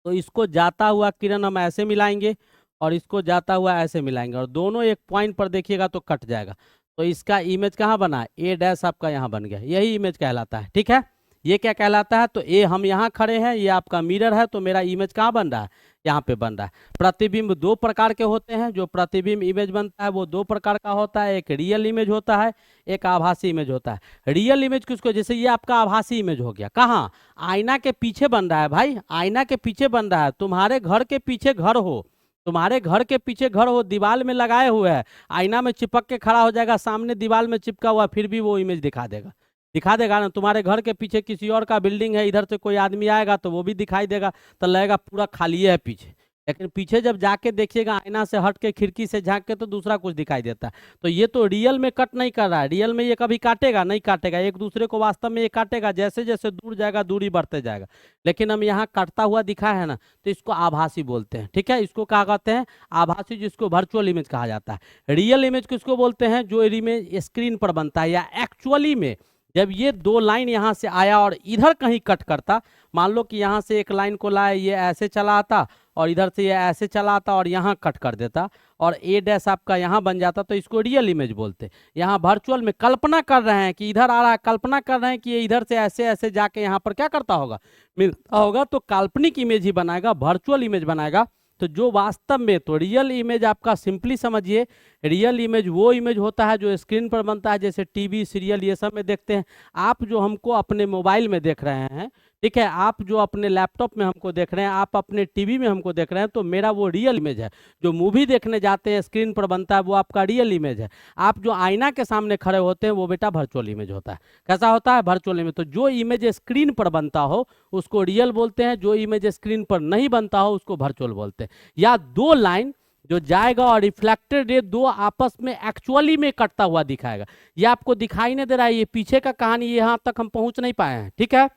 तो इसको जाता हुआ किरण हम ऐसे मिलाएंगे और इसको जाता हुआ ऐसे मिलाएंगे, और दोनों एक पॉइंट पर देखिएगा तो कट जाएगा। तो इसका इमेज कहाँ बना, ए डैश आपका यहाँ बन गया, यही इमेज कहलाता है, ठीक है। ये क्या कहलाता है, तो ए हम यहाँ खड़े हैं, ये आपका मिरर है, तो मेरा इमेज कहाँ बन रहा है, यहाँ पे बन रहा है। प्रतिबिंब दो प्रकार के होते हैं, जो प्रतिबिंब इमेज बनता है वो दो प्रकार का होता है, एक रियल इमेज होता है, एक आभासी इमेज होता है। रियल इमेज किसको, जैसे ये आपका आभासी इमेज हो गया, कहाँ, आईना के पीछे बन रहा है भाई, आईना के पीछे बन रहा है। तुम्हारे घर के पीछे घर हो, तुम्हारे घर के पीछे घर हो, दीवार में लगाए हुए है, आईना में चिपक के खड़ा हो जाएगा, सामने दीवार में चिपका हुआ, फिर भी वो इमेज दिखा देगा ना। तुम्हारे घर के पीछे किसी और का बिल्डिंग है, इधर से कोई आदमी आएगा तो वो भी दिखाई देगा, तो लगेगा पूरा खाली है पीछे। लेकिन पीछे जब जाके देखिएगा, आईना से हट के, खिड़की से झांक के, तो दूसरा कुछ दिखाई देता है। तो ये तो रियल में कट नहीं कर रहा है, रियल में ये कभी काटेगा नहीं, काटेगा एक दूसरे को, वास्तव में ये काटेगा, जैसे जैसे दूर जाएगा दूरी बढ़ते जाएगा। लेकिन हम यहाँ कटता हुआ दिखा है ना, तो इसको आभासी बोलते हैं, ठीक है। इसको क्या कहते हैं, आभासी, जिसको वर्चुअल इमेज कहा जाता है। रियल इमेज किसको बोलते हैं, जो इमेज स्क्रीन पर बनता है या एक्चुअली में जब ये दो लाइन यहाँ से आया और इधर कहीं कट करता, मान लो कि यहाँ से एक लाइन को लाया, ये ऐसे चला आता और इधर से ये ऐसे चला आता और यहाँ कट कर देता और ए डैश आपका यहाँ बन जाता, तो इसको रियल इमेज बोलते। यहाँ वर्चुअल में कल्पना कर रहे हैं कि इधर आ रहा है, कल्पना कर रहे हैं कि ये इधर से ऐसे ऐसे जाके यहाँ पर क्या करता होगा, मिलता होगा, तो काल्पनिक इमेज ही बनाएगा, वर्चुअल इमेज बनाएगा। तो जो वास्तव में, तो रियल इमेज आपका सिंपली समझिए, रियल इमेज वो इमेज होता है जो स्क्रीन पर बनता है, जैसे टीवी सीरियल ये सब में देखते हैं। आप जो हमको अपने मोबाइल में देख रहे हैं, ठीक है, आप जो अपने लैपटॉप में हमको देख रहे हैं, आप अपने टीवी में हमको देख रहे हैं, तो मेरा वो रियल इमेज है। जो मूवी देखने जाते हैं स्क्रीन पर बनता है, वो आपका रियल इमेज है। आप जो आईना के सामने खड़े होते हैं वो बेटा वर्चुअल इमेज होता है। कैसा होता है? Virtual image. तो जो इमेज स्क्रीन पर बनता हो उसको रियल बोलते हैं, जो इमेज स्क्रीन पर नहीं बनता हो उसको वर्चुअल बोलते हैं। या दो लाइन जो जाएगा और रिफ्लेक्टेड रे दो आपस में एक्चुअली में कटता हुआ दिखाएगा। ये आपको दिखाई नहीं दे रहा है, ये पीछे का कहानी, यहाँ तक हम पहुंच नहीं पाए हैं, ठीक है।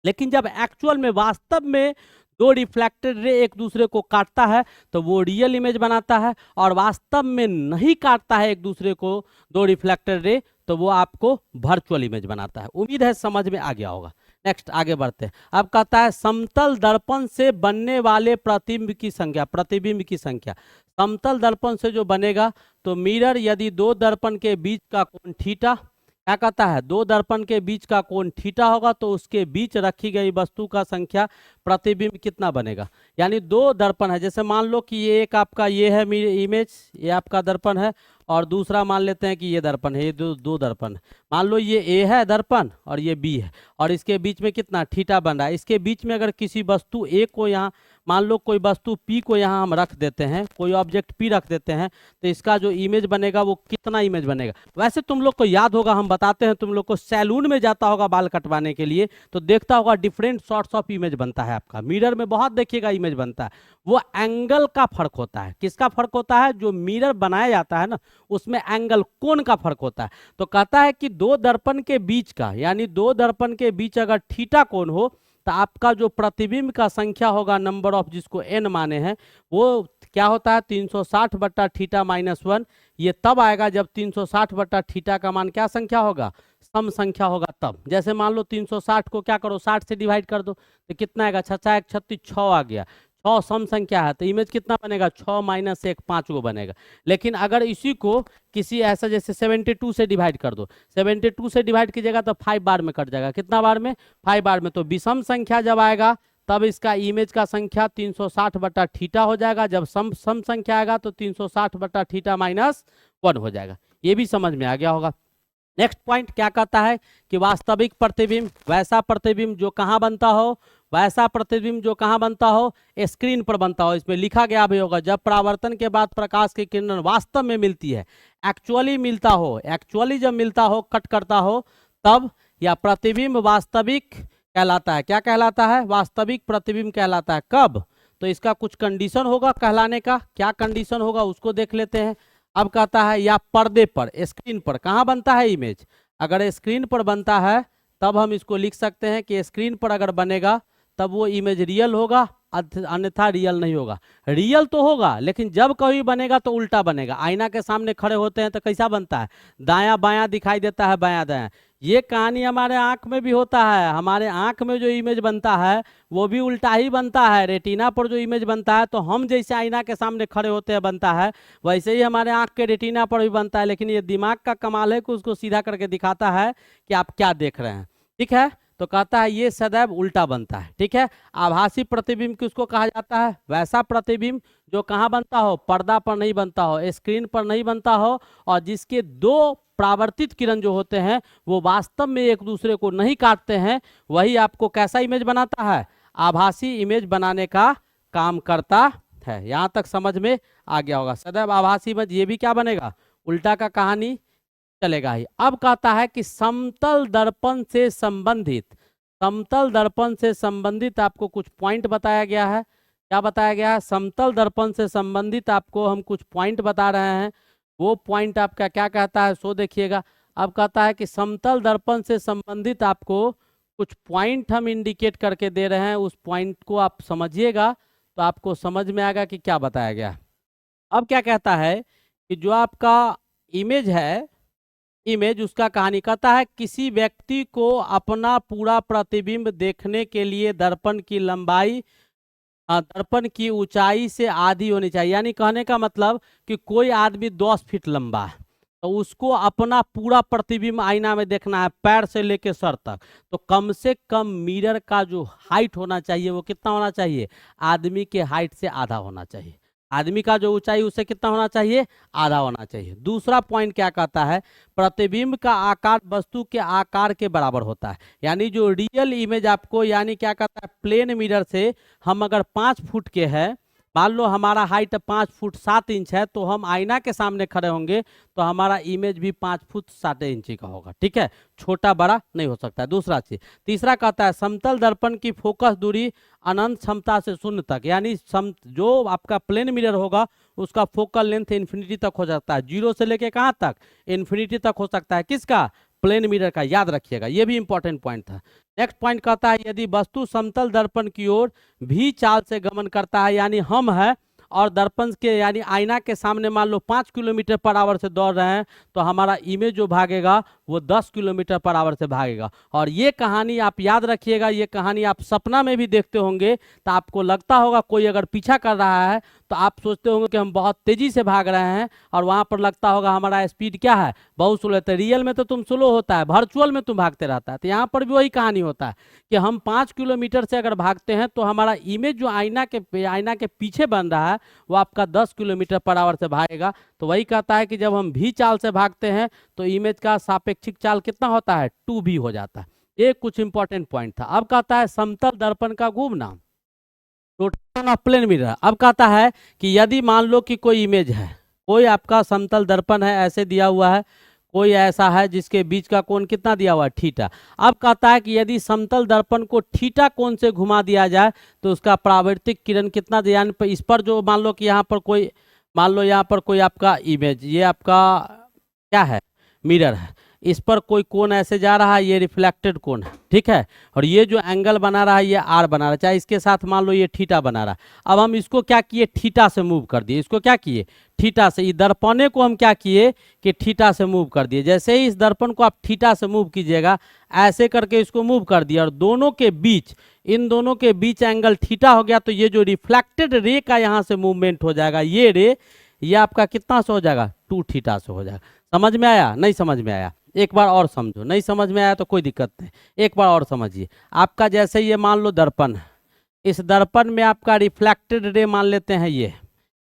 लेकिन जब एक्चुअल में, वास्तव में दो रिफ्लेक्टेड रे एक दूसरे को काटता है तो वो रियल इमेज बनाता है, और वास्तव में नहीं काटता है एक दूसरे को दो रिफ्लेक्टेड रे, तो वो आपको वर्चुअल इमेज बनाता है। उम्मीद है समझ में आ गया होगा। नेक्स्ट आगे बढ़ते हैं। अब कहता है समतल दर्पण से बनने वाले प्रतिबिंब की संख्या, प्रतिबिंब की संख्या। समतल दर्पण से जो बनेगा, तो मिरर यदि दो दर्पण के बीच का कोण थीटा, क्या कहता है, दो दर्पण के बीच का कोण थीटा होगा, तो उसके बीच रखी गई वस्तु का संख्या प्रतिबिंब कितना बनेगा। यानी दो दर्पण है, जैसे मान लो कि ये एक आपका ये है इमेज, ये आपका दर्पण है, और दूसरा मान लेते हैं कि ये दर्पण है, ये दो दर्पण है। मान लो ये ए है दर्पण और ये बी है, और इसके बीच में कितना थीटा बन रहा है। इसके बीच में अगर किसी वस्तु ए को यहाँ, मान लो कोई वस्तु पी को यहाँ हम रख देते हैं, कोई ऑब्जेक्ट पी रख देते हैं, तो इसका जो इमेज बनेगा वो कितना इमेज बनेगा। वैसे तुम लोग को याद होगा, हम बताते हैं, तुम लोग को सैलून में जाता होगा बाल कटवाने के लिए, तो देखता होगा डिफरेंट सॉर्ट्स ऑफ इमेज बनता है आपका, मिरर में बहुत देखिएगा इमेज बनता है। वो एंगल का फर्क होता है। किसका फर्क होता है? जो मिरर बनाया जाता है ना, उसमें एंगल, कोण का फर्क होता है। तो कहता है कि दो दर्पण के बीच का, यानी दो दर्पण के बीच अगर थीटा कोण हो, तो आपका जो प्रतिबिंब का संख्या होगा, नंबर ऑफ जिसको एन माने हैं, वो क्या होता है, 360 बट्टा थीटा माइनस 1। ये तब आएगा जब 360 बट्टा थीटा का मान क्या संख्या होगा, सम संख्या होगा तब। जैसे मान लो 360 को क्या करो, 60 से डिवाइड कर दो, तो कितना आएगा, 6 36 6 आ गया। 6 सम संख्या है, तो इमेज कितना बनेगा, 6 माइनस 1 5 को बनेगा। लेकिन अगर इसी को किसी ऐसा जैसे 72 से डिवाइड कर दो, 72 से डिवाइड कीजिएगा तो 5 बार में कट जाएगा। कितना बार में? 5 बार में। तो विषम संख्या जब आएगा तब इसका इमेज का संख्या 360 बट्टा थीटा हो जाएगा। जब सम संख्या आएगा तो 360 बट्टा थीटा माइनस 1 हो जाएगा। ये भी समझ में आ गया होगा। नेक्स्ट पॉइंट क्या कहता है कि वास्तविक प्रतिबिंब वैसा प्रतिबिंब जो कहाँ बनता हो, वैसा प्रतिबिंब जो कहाँ बनता हो, स्क्रीन पर बनता हो। इसमें लिखा गया भी होगा, जब परावर्तन के बाद प्रकाश की किरण वास्तव में मिलती है, एक्चुअली मिलता हो, एक्चुअली जब मिलता हो, कट करता हो, तब या प्रतिबिंब वास्तविक कहलाता है। क्या कहलाता है? वास्तविक प्रतिबिंब कहलाता है। कब? तो इसका कुछ कंडीशन होगा कहलाने का। क्या कंडीशन होगा उसको देख लेते हैं। अब कहता है या पर्दे पर, स्क्रीन पर कहाँ बनता है इमेज, अगर स्क्रीन पर बनता है तब हम इसको लिख सकते हैं कि स्क्रीन पर अगर बनेगा तब वो इमेज रियल होगा, अन्यथा रियल नहीं होगा। रियल तो होगा, लेकिन जब कभी बनेगा तो उल्टा बनेगा। आईना के सामने खड़े होते हैं तो कैसा बनता है, दायां बायां दिखाई देता है, बायां दायां। ये कहानी हमारे आंख में भी होता है। हमारे आंख में जो इमेज बनता है वो भी उल्टा ही बनता है। रेटिना पर जो इमेज बनता है, तो हम जैसे आईना के सामने खड़े होते हैं बनता है, वैसे ही हमारे आंख के रेटिना पर भी बनता है। लेकिन ये दिमाग का कमाल है कि उसको सीधा करके दिखाता है कि आप क्या देख रहे हैं, ठीक है। तो कहता है ये सदैव उल्टा बनता है, ठीक है। आभासी प्रतिबिंब किसको कहा जाता है? वैसा प्रतिबिंब जो कहाँ बनता हो, पर्दा पर नहीं बनता हो, स्क्रीन पर नहीं बनता हो, और जिसके दो परावर्तित किरण जो होते हैं वो वास्तव में एक दूसरे को नहीं काटते हैं, वही आपको कैसा इमेज बनाता है, आभासी इमेज बनाने का काम करता है। यहाँ तक समझ में आ गया होगा। सदैव आभासी इमेज, ये भी क्या बनेगा, उल्टा का कहानी चलेगा ही। अब कहता है कि समतल दर्पण से संबंधित, समतल दर्पण से संबंधित आपको कुछ पॉइंट बताया गया है। क्या बताया गया है? समतल दर्पण से संबंधित आपको हम कुछ पॉइंट बता रहे हैं। वो पॉइंट आपका क्या कहता है सो देखिएगा। अब कहता है कि समतल दर्पण से संबंधित आपको कुछ पॉइंट हम इंडिकेट करके दे रहे हैं, उस पॉइंट को आप समझिएगा तो आपको समझ में आएगा कि क्या बताया गया। अब क्या कहता है कि जो आपका इमेज है, इमेज उसका कहानी कहता है किसी व्यक्ति को अपना पूरा प्रतिबिंब देखने के लिए दर्पण की लंबाई दर्पण की ऊंचाई से आधी होनी चाहिए। यानी कहने का मतलब कि कोई आदमी 10 फीट लंबा है तो उसको अपना पूरा प्रतिबिंब आईना में देखना है पैर से लेके सर तक, तो कम से कम मिरर का जो हाइट होना चाहिए वो कितना होना चाहिए, आदमी के हाइट से आधा होना चाहिए। आदमी का जो ऊंचाई उससे कितना होना चाहिए, आधा होना चाहिए। दूसरा पॉइंट क्या कहता है, प्रतिबिंब का आकार वस्तु के आकार के बराबर होता है। यानी जो रियल इमेज आपको, यानी क्या कहता है, प्लेन मिरर से हम अगर 5 फुट के हैं, मान लो हमारा हाइट 5 फुट 7 इंच है, तो हम आईना के सामने खड़े होंगे तो हमारा इमेज भी 5 फुट 7 इंच का होगा। ठीक है, छोटा बड़ा नहीं हो सकता है। दूसरा चीज, तीसरा कहता है समतल दर्पण की फोकस दूरी अनंत क्षमता से शून्य तक। यानी जो आपका प्लेन मिरर होगा उसका फोकल लेंथ इन्फिनिटी तक हो सकता है, 0 से लेके कहाँ तक, इन्फिनिटी तक हो सकता है। किसका, प्लेन मिरर का, याद रखिएगा, ये भी इंपॉर्टेंट पॉइंट था। नेक्स्ट पॉइंट कहता है यदि वस्तु समतल दर्पण की ओर भी चाल से गमन करता है, यानी हम है और दर्पण के यानी आईना के सामने मान लो 5 किलोमीटर पर आवर से दौड़ रहे हैं, तो हमारा इमेज जो भागेगा वो 10 किलोमीटर पर आवर से भागेगा। और ये कहानी आप याद रखिएगा, ये कहानी आप सपना में भी देखते होंगे तो आपको लगता होगा कोई अगर पीछा कर रहा है तो आप सोचते होंगे कि हम बहुत तेजी से भाग रहे हैं, और वहां पर लगता होगा हमारा स्पीड क्या है, बहुत स्लो है। रियल में तो तुम स्लो होता है, वर्चुअल में तुम भागते रहता है। तो यहाँ पर भी वही कहानी होता है कि हम 5 किलोमीटर से अगर भागते हैं तो हमारा इमेज जो आईना के पीछे बन रहा है वो आपका 10 किलोमीटर पर आवर से भागेगा। तो वही कहता है कि जब हम भी चाल से भागते हैं तो इमेज का सापेक्षिक चाल कितना होता है, 2v हो जाता है। ये कुछ इंपॉर्टेंट पॉइंट था। अब कहता है समतल दर्पण का घूमना, रोटेशन ऑफ प्लेन मिरर। अब कहता है कि यदि मान लो कि कोई इमेज है, कोई आपका समतल दर्पण है, ऐसे दिया हुआ है, कोई ऐसा है जिसके बीच का कोण कितना दिया हुआ है, थीटा। अब कहता है कि यदि समतल दर्पण को थीटा कोण से घुमा दिया जाए तो उसका परावर्तित किरण कितना दिया, इस पर जो मान लो कि यहाँ पर कोई, मान लो यहाँ पर कोई आपका इमेज, ये आपका क्या है, मिरर है, इस पर कोई कोण ऐसे जा रहा है, ये रिफ्लेक्टेड कोण है। ठीक है, और ये जो एंगल बना रहा है ये आर बना रहा है, चाहे इसके साथ मान लो ये थीटा बना रहा है। अब हम इसको क्या किए, थीटा से मूव कर दिए। इसको क्या किए, थीटा से, इस दर्पणे को हम क्या किए कि थीटा से मूव कर दिए। जैसे ही इस दर्पण को आप थीटा से मूव कीजिएगा, ऐसे करके इसको मूव कर दिया, और दोनों के बीच, इन दोनों के बीच एंगल थीटा हो गया, तो ये जो रिफ्लेक्टेड रे का यहाँ से मूवमेंट हो जाएगा, ये रे, ये आपका कितना से हो जाएगा, 2 थीटा से हो जाएगा। समझ में आया, नहीं समझ में आया, एक बार और समझो, नहीं समझ में आया तो कोई दिक्कत नहीं, एक बार और समझिए। आपका जैसे ये मान लो दर्पण है, इस दर्पण में आपका रिफ्लेक्टेड रे मान लेते हैं, ये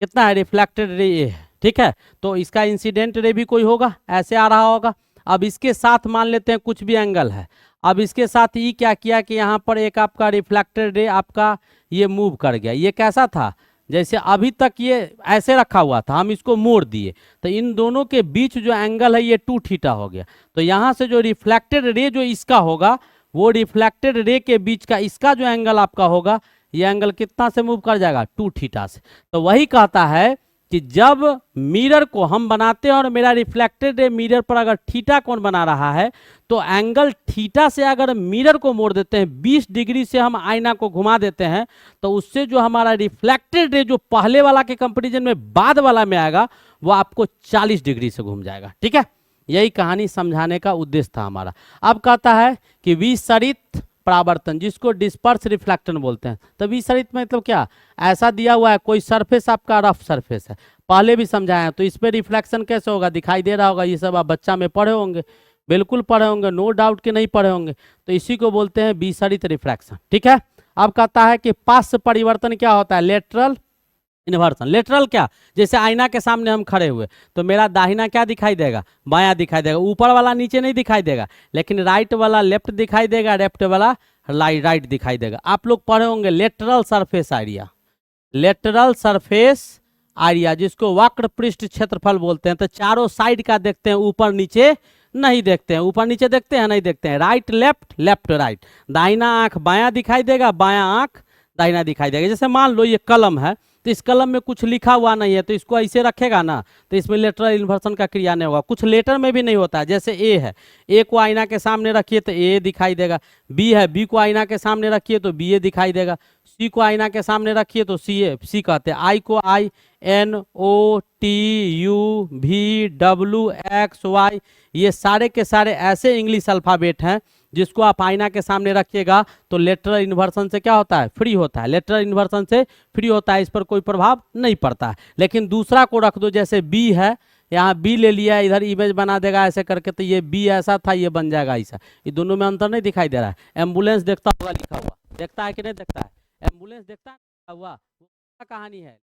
कितना है, रिफ्लेक्टेड रे ये है। ठीक है, तो इसका इंसिडेंट रे भी कोई होगा, ऐसे आ रहा होगा। अब इसके साथ मान लेते हैं कुछ भी एंगल है, अब इसके साथ ये क्या किया कि यहाँ पर एक आपका रिफ्लेक्टेड रे आपका ये मूव कर गया। ये कैसा था, जैसे अभी तक ये ऐसे रखा हुआ था, हम इसको मोड़ दिए तो इन दोनों के बीच जो एंगल है ये 2 थीटा हो गया। तो यहाँ से जो रिफ्लेक्टेड रे जो इसका होगा, वो रिफ्लेक्टेड रे के बीच का इसका जो एंगल आपका होगा, ये एंगल कितना से मूव कर जाएगा, 2 थीटा से। तो वही कहता है कि जब मिरर को हम बनाते हैं और मेरा रिफ्लेक्टेड रे मिरर पर अगर थीटा कोण बना रहा है, तो एंगल थीटा से अगर मिरर को मोड़ देते हैं, 20 डिग्री से हम आईना को घुमा देते हैं, तो उससे जो हमारा रिफ्लेक्टेड रे जो पहले वाला के कंपैरिजन में बाद वाला में आएगा, वो आपको 40 डिग्री से घूम जाएगा। ठीक है, यही कहानी समझाने का उद्देश्य था हमारा। अब कहता है कि विसरित परावर्तन, जिसको डिस्पर्स रिफ्लेक्शन बोलते हैं। तो विसरित मतलब क्या, ऐसा दिया हुआ है कोई सरफेस आपका रफ सरफेस है, पहले भी समझाया है, तो इस पर रिफ्लेक्शन कैसे होगा, दिखाई दे रहा होगा। ये सब आप बच्चा में पढ़े होंगे, बिल्कुल पढ़े होंगे, नो डाउट कि नहीं पढ़े होंगे। तो इसी को बोलते हैं विसरित रिफ्लेक्शन। ठीक है, अब कहता है कि पार्श्व परिवर्तन क्या होता है, लेटरल इन्वर्सन। लेटरल क्या, जैसे आईना के सामने हम खड़े हुए तो मेरा दाहिना क्या दिखाई देगा, बायां दिखाई देगा, ऊपर वाला नीचे नहीं दिखाई देगा, लेकिन राइट वाला लेफ्ट दिखाई देगा, लेफ्ट वाला राइट दिखाई देगा। आप लोग पढ़े होंगे lateral surface area, lateral surface area जिसको वक्र पृष्ठ क्षेत्रफल बोलते हैं। तो चारों साइड का देखते हैं, ऊपर नीचे नहीं देखते हैं, ऊपर नीचे देखते हैं, नहीं देखते हैं, राइट लेफ्ट, लेफ्ट राइट, दाहिना आंख बायां दिखाई देगा, बायां आंख दाहिना दिखाई देगा। जैसे मान लो ये कलम है, तो इस कलम में कुछ लिखा हुआ नहीं है तो इसको ऐसे रखेगा ना, तो इसमें लेटरल इन्वर्सन का क्रिया नहीं होगा। कुछ लेटर में भी नहीं होता है, जैसे ए है, ए को आईना के सामने रखिए तो ए दिखाई देगा, बी है, बी को आईना के सामने रखिए तो बी ए दिखाई देगा, सी को आईना के सामने रखिए तो सी ए, सी कहते हैं, आई को I N O T U V W X Y, ये सारे के सारे ऐसे इंग्लिश अल्फ़ाबेट हैं जिसको आप आईना के सामने रखिएगा तो लेटरल इन्वर्सन से क्या होता है, फ्री होता है, लेटरल इन्वर्सन से फ्री होता है, इस पर कोई प्रभाव नहीं पड़ता है। लेकिन दूसरा को रख दो, जैसे बी है, यहाँ बी ले लिया, इधर इमेज बना देगा ऐसे करके, तो ये बी ऐसा था, ये बन जाएगा ऐसा, ये दोनों में अंतर नहीं दिखाई दे रहा है। एम्बुलेंस देखता होगा लिखा हुआ, देखता है कि नहीं देखता है, एम्बुलेंस देखता है हुआ, वो क्या कहानी है,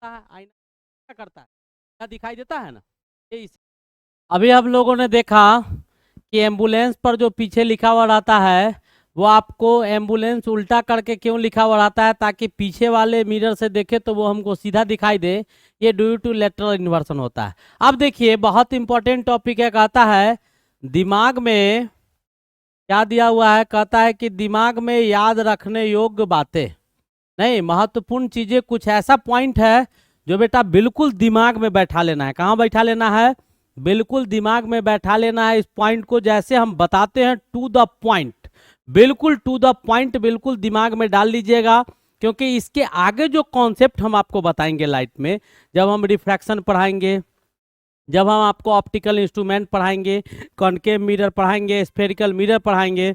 आईना क्या करता है, क्या दिखाई देता है ना, ये अभी हम लोगों ने देखा कि एम्बुलेंस पर जो पीछे लिखा हुआ रहता है वो आपको एम्बुलेंस उल्टा करके क्यों लिखा हुआ रहता है, ताकि पीछे वाले मिरर से देखे तो वो हमको सीधा दिखाई दे, ये ड्यू टू लेटरल इन्वर्सन होता है। अब देखिए बहुत इंपॉर्टेंट टॉपिक है, कहता है दिमाग में क्या दिया हुआ है, कहता है कि दिमाग में याद रखने योग्य बातें नहीं, महत्वपूर्ण चीजें, कुछ ऐसा पॉइंट है जो बेटा बिल्कुल दिमाग में बैठा लेना है। कहाँ बैठा लेना है, बिल्कुल दिमाग में बैठा लेना है। इस पॉइंट को जैसे हम बताते हैं टू द पॉइंट, बिल्कुल टू द पॉइंट, बिल्कुल दिमाग में डाल लीजिएगा, क्योंकि इसके आगे जो कॉन्सेप्ट हम आपको बताएंगे लाइट में, जब हम रिफ्रैक्शन पढ़ाएंगे, जब हम आपको ऑप्टिकल इंस्ट्रूमेंट पढ़ाएंगे, कॉनकेव मिरर पढ़ाएंगे, स्फेरिकल मिरर पढ़ाएंगे,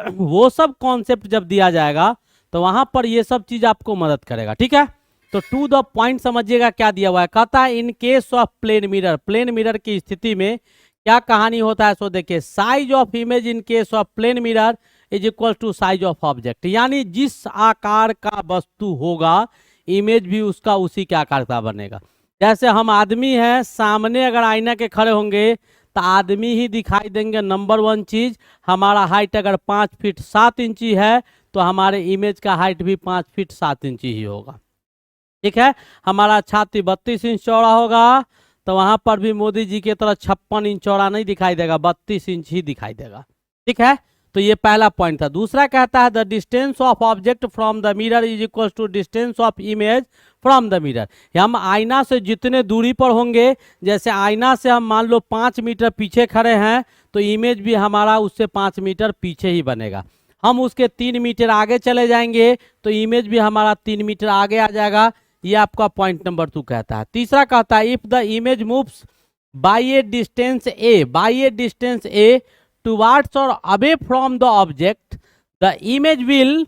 वो सब कॉन्सेप्ट जब दिया जाएगा तो वहां पर ये सब चीज आपको मदद करेगा। ठीक है, तो टू द पॉइंट समझिएगा क्या दिया हुआ है। कहता है in case of plane mirror, plane mirror की स्थिति में क्या कहानी होता है, सो देखिए, size of image in case of plane mirror is equal to size of object, यानी जिस आकार का वस्तु होगा इमेज भी उसका उसी के आकार का बनेगा। जैसे हम आदमी हैं, सामने अगर आईना के खड़े होंगे तो आदमी ही दिखाई देंगे। नंबर वन चीज, हमारा हाइट अगर 5 फीट 7 इंची है तो हमारे इमेज का हाइट भी 5 फीट 7 इंची ही होगा। ठीक है, हमारा छाती 32 इंच चौड़ा होगा तो वहां पर भी मोदी जी की तरह 56 इंच चौड़ा नहीं दिखाई देगा, 32 इंच ही दिखाई देगा। ठीक है, तो ये पहला पॉइंट था। दूसरा कहता है the distance of object from the mirror is equal to distance of image from the mirror. हम आईना से जितने दूरी पर होंगे, जैसे आईना से हम मान लो 5 मीटर पीछे खड़े हैं तो इमेज भी हमारा उससे 5 मीटर पीछे ही बनेगा। हम उसके 3 मीटर आगे चले जाएंगे तो इमेज भी हमारा 3 मीटर आगे आ जाएगा। ये आपका पॉइंट नंबर 2 कहता है। तीसरा कहता है if the image moves by a distance a, by a distance a towards or away from the object, the image will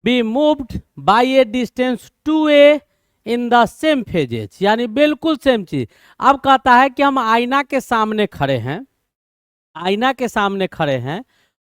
be moved by a distance two a in the same phases, यानी बिल्कुल सेम चीज। अब कहता है कि हम आईना के सामने खड़े हैं, आईना के सामने खड़े हैं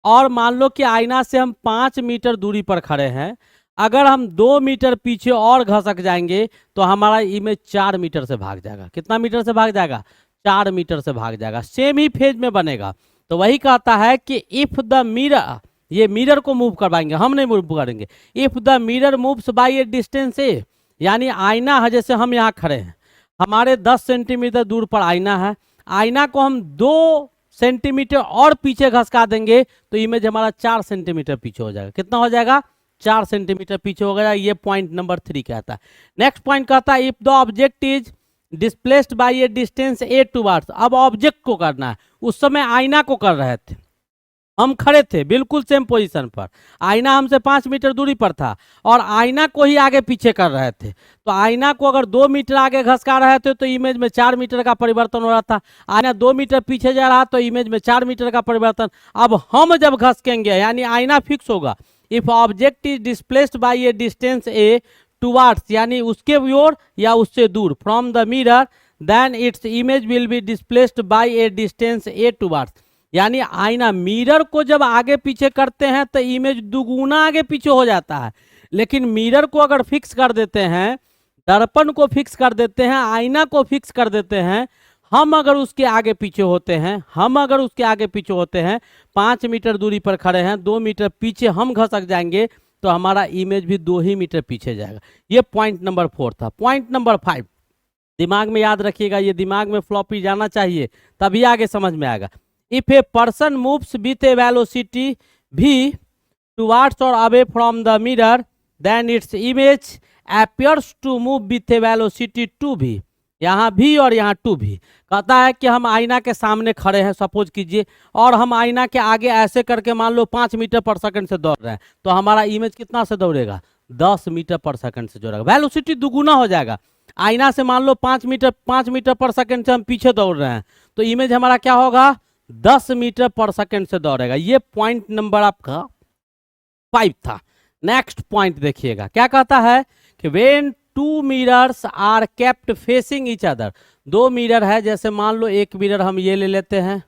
और मान लो कि आईना से हम 5 मीटर दूरी पर खड़े हैं, अगर हम 2 मीटर पीछे और घसक जाएंगे तो हमारा इमेज 4 मीटर से भाग जाएगा। कितना मीटर से भाग जाएगा, 4 मीटर से भाग जाएगा, सेम ही फेज में बनेगा। तो वही कहता है कि इफ द मिरर, ये मिरर को मूव करवाएंगे, हम नहीं मूव करेंगे। If the mirror moves by a distance a, यानी आईना है, जैसे हम यहाँ खड़े हैं, हमारे 10 सेंटीमीटर दूर पर आईना है, आईना को हम 2 सेंटीमीटर और पीछे घसका देंगे तो इमेज हमारा 4 सेंटीमीटर पीछे हो जाएगा। कितना हो जाएगा, 4 सेंटीमीटर पीछे हो गया। ये पॉइंट नंबर 3 कहता है। नेक्स्ट पॉइंट कहता है if the object is displaced by a distance a towards. अब ऑब्जेक्ट को करना है, उस समय आईना को कर रहे थे, हम खड़े थे बिल्कुल सेम पोजीशन पर, आईना हमसे 5 मीटर दूरी पर था और आईना को ही आगे पीछे कर रहे थे। तो आईना को अगर 2 मीटर आगे घसका रहे थे तो इमेज में 4 मीटर का परिवर्तन हो रहा था, आईना 2 मीटर पीछे जा रहा तो इमेज में 4 मीटर का परिवर्तन। अब हम जब घसकेंगे यानी आईना फिक्स होगा। If object is displaced by a distance a towards, यानी उसके ओर या उससे दूर, from the mirror, then its image will be displaced by a distance a towards, यानी आईना मिरर को जब आगे पीछे करते हैं तो इमेज दुगुना आगे पीछे हो जाता है। लेकिन मिरर को अगर फिक्स कर देते हैं, दर्पण को फिक्स कर देते हैं, आईना को फिक्स कर देते हैं, हम अगर उसके आगे पीछे होते हैं, हम अगर उसके आगे पीछे होते हैं, 5 मीटर दूरी पर खड़े हैं, 2 मीटर पीछे हम घसक जाएंगे तो हमारा इमेज भी 2 ही मीटर पीछे जाएगा। ये पॉइंट नंबर 4 था। पॉइंट नंबर 5 दिमाग में याद रखिएगा, ये दिमाग में फ्लॉपी जाना चाहिए तभी आगे समझ में आएगा। If a person moves with a velocity v towards or away from the mirror, then its image appears to move with a velocity 2v, यहाँ भी और यहाँ 2v। कहता है कि हम आईना के सामने खड़े हैं सपोज कीजिए, और हम आईना के आगे ऐसे करके मान लो 5 मीटर पर सेकंड से दौड़ रहे हैं, तो हमारा इमेज कितना से दौड़ेगा, 10 मीटर पर सेकंड से दौड़ेगा, वेलोसिटी दुगुना हो जाएगा। आईना से मान लो 5 मीटर पर सेकंड से हम पीछे दौड़ रहे हैं, तो इमेज हमारा क्या होगा, 10 मीटर पर सेकंड से दौड़ेगा। ये पॉइंट नंबर आपका 5 था। नेक्स्ट पॉइंट देखिएगा, क्या कहता है कि when two mirrors are kept facing each other, दो मिरर है, जैसे मान लो एक मिरर हम ये ले लेते हैं,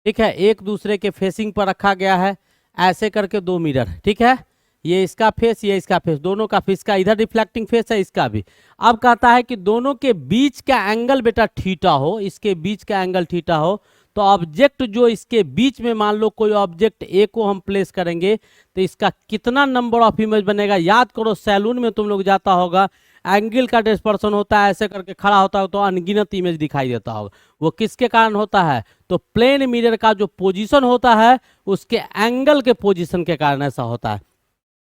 ठीक है, एक दूसरे के फेसिंग पर रखा गया है, ऐसे करके दो मिरर, ठीक है, ये इसका फेस, ये इसका फेस, दोनों का फेस, का इधर रिफ्लेक्टिंग फेस है, इसका भी। अब कहता है कि दोनों के बीच का एंगल बेटा थीटा हो, इसके बीच का एंगल थीटा हो, तो ऑब्जेक्ट जो इसके बीच में मान लो कोई ऑब्जेक्ट ए को हम प्लेस करेंगे, तो इसका कितना नंबर ऑफ इमेज बनेगा। याद करो सैलून में तुम लोग जाता होगा, एंगल का डिस्पर्सन होता है, ऐसे करके खड़ा होता है तो अनगिनत इमेज दिखाई देता होगा। वो किसके कारण होता है, तो प्लेन मिरर का जो पोजीशन होता है उसके एंगल के पोजीशन के कारण ऐसा होता है।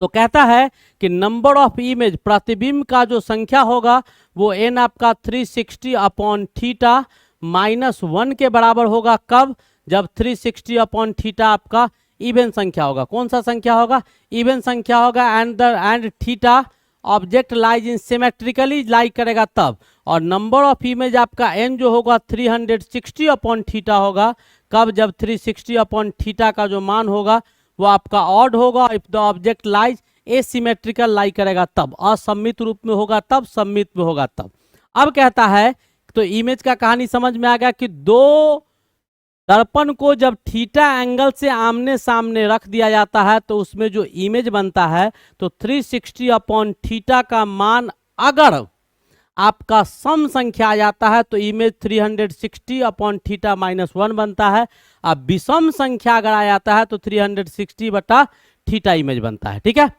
तो कहता है कि नंबर ऑफ इमेज, प्रतिबिंब का जो संख्या होगा वो एन आपका 360 अपॉन थीटा -1 के बराबर होगा। कब, जब 360 अपॉन थीटा आपका इवन संख्या होगा। कौन सा संख्या होगा, इवन संख्या होगा, and theta object lies in symmetrically lie करेगा तब। और नंबर ऑफ इमेज आपका एन जो होगा 360 अपॉन थीटा होगा। कब, जब 360 अपॉन थीटा का जो मान होगा वो आपका ऑड होगा, if the object lies asymmetrical lie करेगा तब, असममित रूप में होगा तब, सममित में होगा तब। अब कहता है, तो इमेज का कहानी समझ में आ गया कि दो दर्पण को जब थीटा एंगल से आमने सामने रख दिया जाता है तो उसमें जो इमेज बनता है, तो 360 अपॉन थीटा का मान अगर आपका सम संख्या आ जाता है तो इमेज 360 अपॉन थीटा -1 बनता है। अब विषम संख्या अगर आ जाता है तो 360 बटा थीटा इमेज बनता है, ठीक है।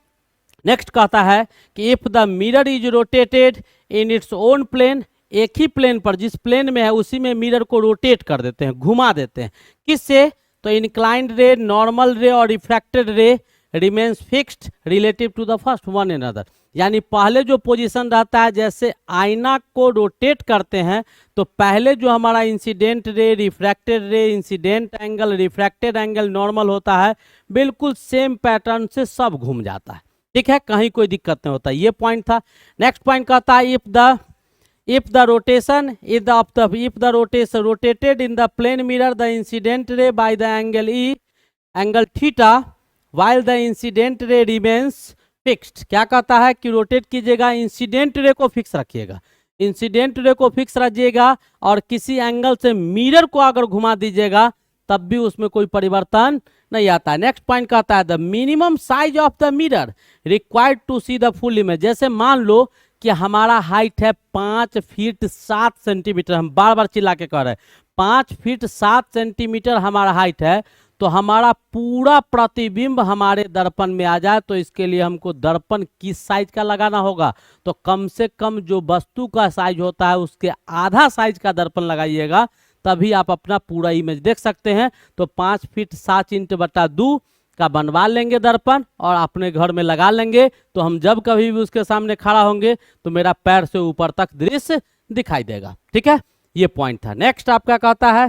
नेक्स्ट कहता है कि if the mirror is rotated in its own plane, एक ही प्लेन पर, जिस प्लेन में है उसी में मिरर को रोटेट कर देते हैं, घुमा देते हैं, किससे, तो इंक्लाइंड रे, नॉर्मल रे और refracted ray remains fixed relative to the first one another. यानी पहले जो पोजीशन रहता है, जैसे आईना को रोटेट करते हैं तो पहले जो हमारा इंसिडेंट रे, रिफ्रैक्टेड रे, incident angle, refracted angle, normal होता है, बिल्कुल सेम पैटर्न से सब घूम जाता है, ठीक है, कहीं कोई दिक्कत नहीं होता। ये पॉइंट था। नेक्स्ट पॉइंट कहता है if the rotation rotated in the plane mirror, the incident ray by the angle theta while the incident ray remains fixed। क्या कहता है कि रोटेट कीजिएगा, इंसिडेंट रे को फिक्स रखिएगा, इंसिडेंट रे को फिक्स रखिएगा, और किसी एंगल से मिरर को अगर घुमा दीजिएगा तब भी उसमें कोई परिवर्तन नहीं आता है। नेक्स्ट पॉइंट कहता है the minimum size of the mirror required to see the full image. जैसे मान लो कि हमारा हाइट है 5 फीट 7 सेंटीमीटर, हम बार बार चिल्ला के कह रहे हैं 5 फीट 7 सेंटीमीटर हमारा हाइट है, तो हमारा पूरा प्रतिबिंब हमारे दर्पण में आ जाए तो इसके लिए हमको दर्पण किस साइज का लगाना होगा, तो कम से कम जो वस्तु का साइज होता है उसके आधा साइज का दर्पण लगाइएगा, तभी आप अपना पूरा इमेज देख सकते हैं। तो 5 फीट 7 इंच बटा 2 का बनवा लेंगे दर्पण और अपने घर में लगा लेंगे, तो हम जब कभी भी उसके सामने खड़ा होंगे तो मेरा पैर से ऊपर तक दृश्य दिखाई देगा, ठीक है। ये पॉइंट था। नेक्स्ट आपका कहता है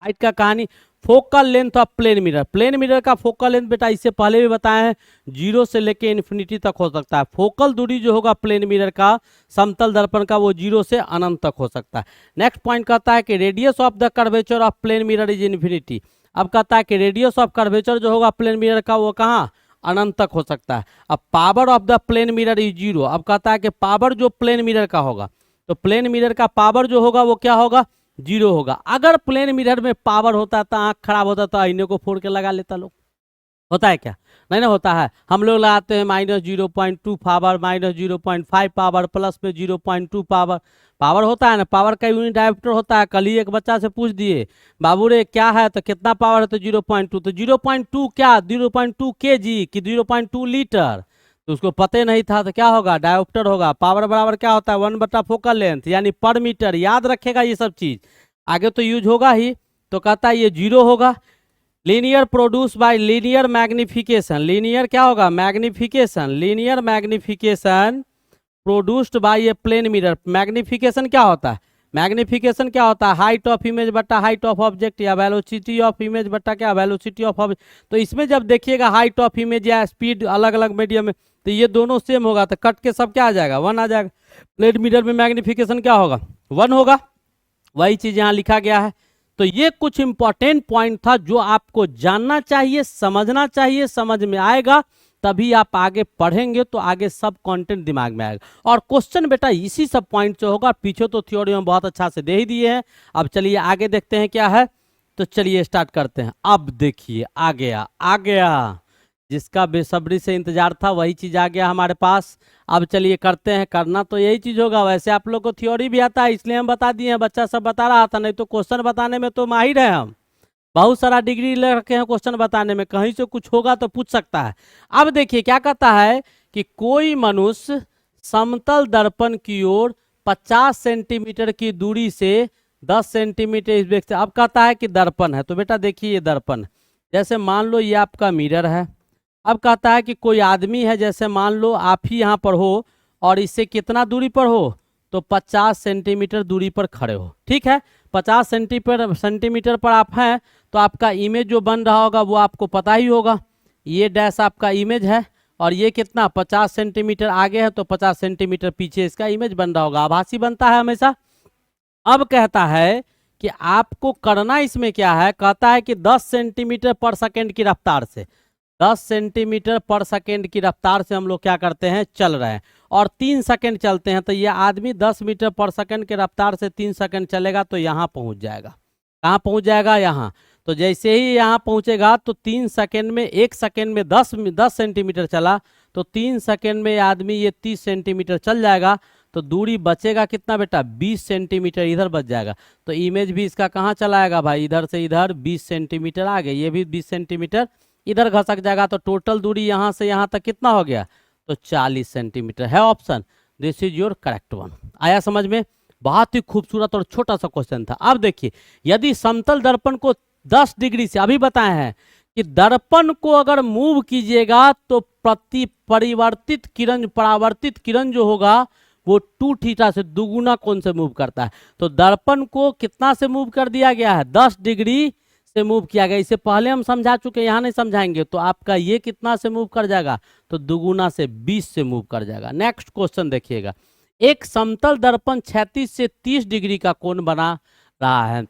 हाइट का कहानी, focal length of plane mirror. Plane mirror का फोकल लेंथ बेटा इससे पहले भी बताए हैं 0 से लेके इन्फिनिटी तक हो सकता है। फोकल दूरी जो होगा प्लेन मिरर का, समतल दर्पण का, वो 0 से अनंत तक हो सकता है। नेक्स्ट पॉइंट कहता है कि radius of the curvature of plane mirror is infinity. अब कहता है कि रेडियस ऑफ कर्वेचर जो होगा प्लेन मिरर का वो कहाँ, अनंत तक हो सकता है। अब power of the plane mirror is 0। अब कहता है कि पावर जो प्लेन मिरर का होगा, तो प्लेन मिरर का पावर जो होगा वो क्या होगा, 0 होगा। अगर प्लेन मिरर में पावर होता तो आंख खराब होता तो आईने को फोड़ के लगा लेता लोग, होता है क्या, नहीं ना होता है। हम लोग लगाते हैं -0.2 पावर, -0.5 पावर, प्लस में 0.2 पावर। पावर होता है ना, पावर का यूनिट डायोप्टर होता है। कल ही एक बच्चा से पूछ दिए, बाबू रे क्या है, तो कितना पावर है, तो 0.2। तो 0.2 क्या, 0.2 kg कि 0.2 लीटर, तो उसको पता नहीं था, तो क्या होगा, डायोप्टर होगा। पावर बराबर क्या होता है, 1 बटा फोकल लेंथ, यानी पर मीटर। याद रखेगा ये सब चीज, आगे तो यूज होगा ही। तो कहता है ये 0 होगा, linear produce by linear magnification, linear क्या होगा, magnification, linear magnification produced by a plane mirror. Magnification क्या होता है, मैग्निफिकेशन क्या होता है, हाइट ऑफ इमेज बट्टा हाइट ऑफ ऑब्जेक्ट, या वेलोसिटी ऑफ इमेज बट्टा क्या, वेलोसिटी ऑफ ऑब्जेक्ट। तो इसमें जब देखिएगा हाइट ऑफ इमेज या स्पीड अलग अलग मीडियम में, तो ये दोनों सेम होगा, तो कट के सब क्या आ जाएगा, 1 आ जाएगा। प्लेन मिरर में मैग्निफिकेशन क्या होगा, 1 होगा। वही चीज यहाँ लिखा गया है। तो ये कुछ इंपॉर्टेंट पॉइंट था जो आपको जानना चाहिए, समझना चाहिए, समझ में आएगा तभी आप आगे पढ़ेंगे, तो आगे सब कंटेंट दिमाग में आएगा। और क्वेश्चन बेटा इसी सब पॉइंट से होगा, पीछे तो थ्योरी में बहुत अच्छा से दे ही दिए हैं। अब चलिए आगे देखते हैं क्या है, तो चलिए स्टार्ट करते हैं। अब देखिए आ गया, आ गया, जिसका बेसब्री से इंतजार था वही चीज आ गया हमारे पास। अब चलिए करते हैं, करना तो यही चीज होगा। वैसे आप लोग को थ्योरी भी आता है, इसलिए हम बता दिए हैं, बच्चा सब बता रहा था, नहीं तो क्वेश्चन बताने में तो माहिर है हम, बहुत सारा डिग्री ले रखे हैं क्वेश्चन बताने में, कहीं से कुछ होगा तो पूछ सकता है। अब देखिए क्या कहता है कि कोई मनुष्य समतल दर्पण की ओर 50 सेंटीमीटर की दूरी से 10 सेंटीमीटर इस वेग से, अब कहता है कि दर्पण है। तो बेटा देखिए ये दर्पण, जैसे मान लो ये आपका मिरर है। अब कहता है कि कोई आदमी है, जैसे मान लो आप ही यहाँ पर हो और इससे कितना दूरी पर हो, तो 50 सेंटीमीटर दूरी पर खड़े हो, ठीक है। 50 सेंटीमीटर पर आप हैं, तो आपका इमेज जो बन रहा होगा वो आपको पता ही होगा। ये डैश आपका इमेज है, और ये कितना 50 सेंटीमीटर आगे है, तो 50 सेंटीमीटर पीछे इसका इमेज बन रहा होगा, आभासी बनता है हमेशा। अब कहता है कि आपको करना इसमें क्या है, कहता है कि 10 सेंटीमीटर पर सेकेंड की रफ्तार से, 10 सेंटीमीटर पर सेकेंड की रफ्तार से हम लोग क्या करते हैं, चल रहे हैं, और 3 सेकेंड चलते हैं। तो ये आदमी 10 मीटर पर सेकेंड के रफ्तार से 3 सेकेंड चलेगा तो यहाँ पहुँच जाएगा। कहाँ पहुँच जाएगा, यहाँ। तो जैसे ही यहाँ पहुँचेगा तो 3 सेकेंड में, 1 सेकेंड में 10 सेंटीमीटर चला, तो 3 सेकेंड में आदमी ये 30 सेंटीमीटर चल जाएगा। तो दूरी बचेगा कितना बेटा, 20 सेंटीमीटर इधर बच जाएगा। तो इमेज भी इसका कहाँ चलाएगा भाई, इधर से इधर 20 सेंटीमीटर आगे, ये भी 20 सेंटीमीटर इधर घसक जाएगा। तो टोटल दूरी यहाँ से यहाँ तक कितना हो गया, तो 40 सेंटीमीटर है option. This is your correct one. आया समझ में, बहुत ही खूबसूरत और छोटा सा क्वेश्चन था। अब देखिए, यदि समतल दर्पण को 10 डिग्री से, अभी बताए हैं कि दर्पण को अगर मूव कीजिएगा तो परावर्तित किरण जो होगा वो 2 थीटा से दुगुना कोण से मूव करता है। तो दर्पण को कितना से मूव कर दिया गया है, 10 डिग्री से मूव किया गया। इसे पहले हम समझा चुके, यहाँ नहीं समझाएंगे। तो आपका ये कितना से मूव कर जाएगा, तो दुगुना से 20 से मूव कर जाएगा। नेक्स्ट क्वेश्चन देखिएगा, एक समतल दर्पण 36 से 30 डिग्री का कोण बना रहा है।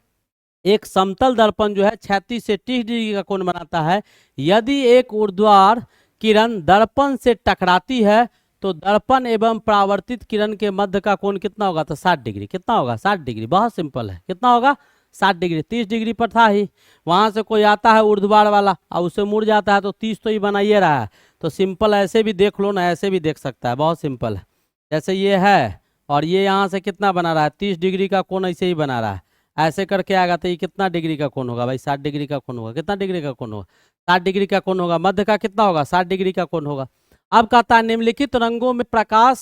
एक समतल दर्पण जो है 36 से 30 डिग्री का कोण बनाता है। यदि एक ऊर्ध्वाधर किरण दर्पण से टकराती है तो दर्पण एवं परावर्तित किरण के मध्य का कोण कितना होगा, तो 60 डिग्री। कितना होगा, 60 डिग्री। बहुत सिंपल है, कितना होगा, 60 डिग्री। 30 डिग्री पर था ही, वहां से कोई आता है ऊर्ध्वाधर वाला और उसे मुड़ जाता है, तो 30 तो ही बनाइए रहा है। तो सिंपल ऐसे भी देख लो ना, ऐसे भी देख सकता है, बहुत सिंपल है। जैसे ये है और ये यहाँ से कितना बना रहा है, 30 डिग्री का कोण ऐसे ही बना रहा है, ऐसे करके आएगा तो ये कितना डिग्री का कोण होगा भाई, 60 डिग्री का कोण होगा। कितना डिग्री का कोण होगा, 60 डिग्री का कोण होगा। मध्य का कितना होगा, 60 डिग्री का कोण होगा। अब कहता है निम्नलिखित रंगों में प्रकाश,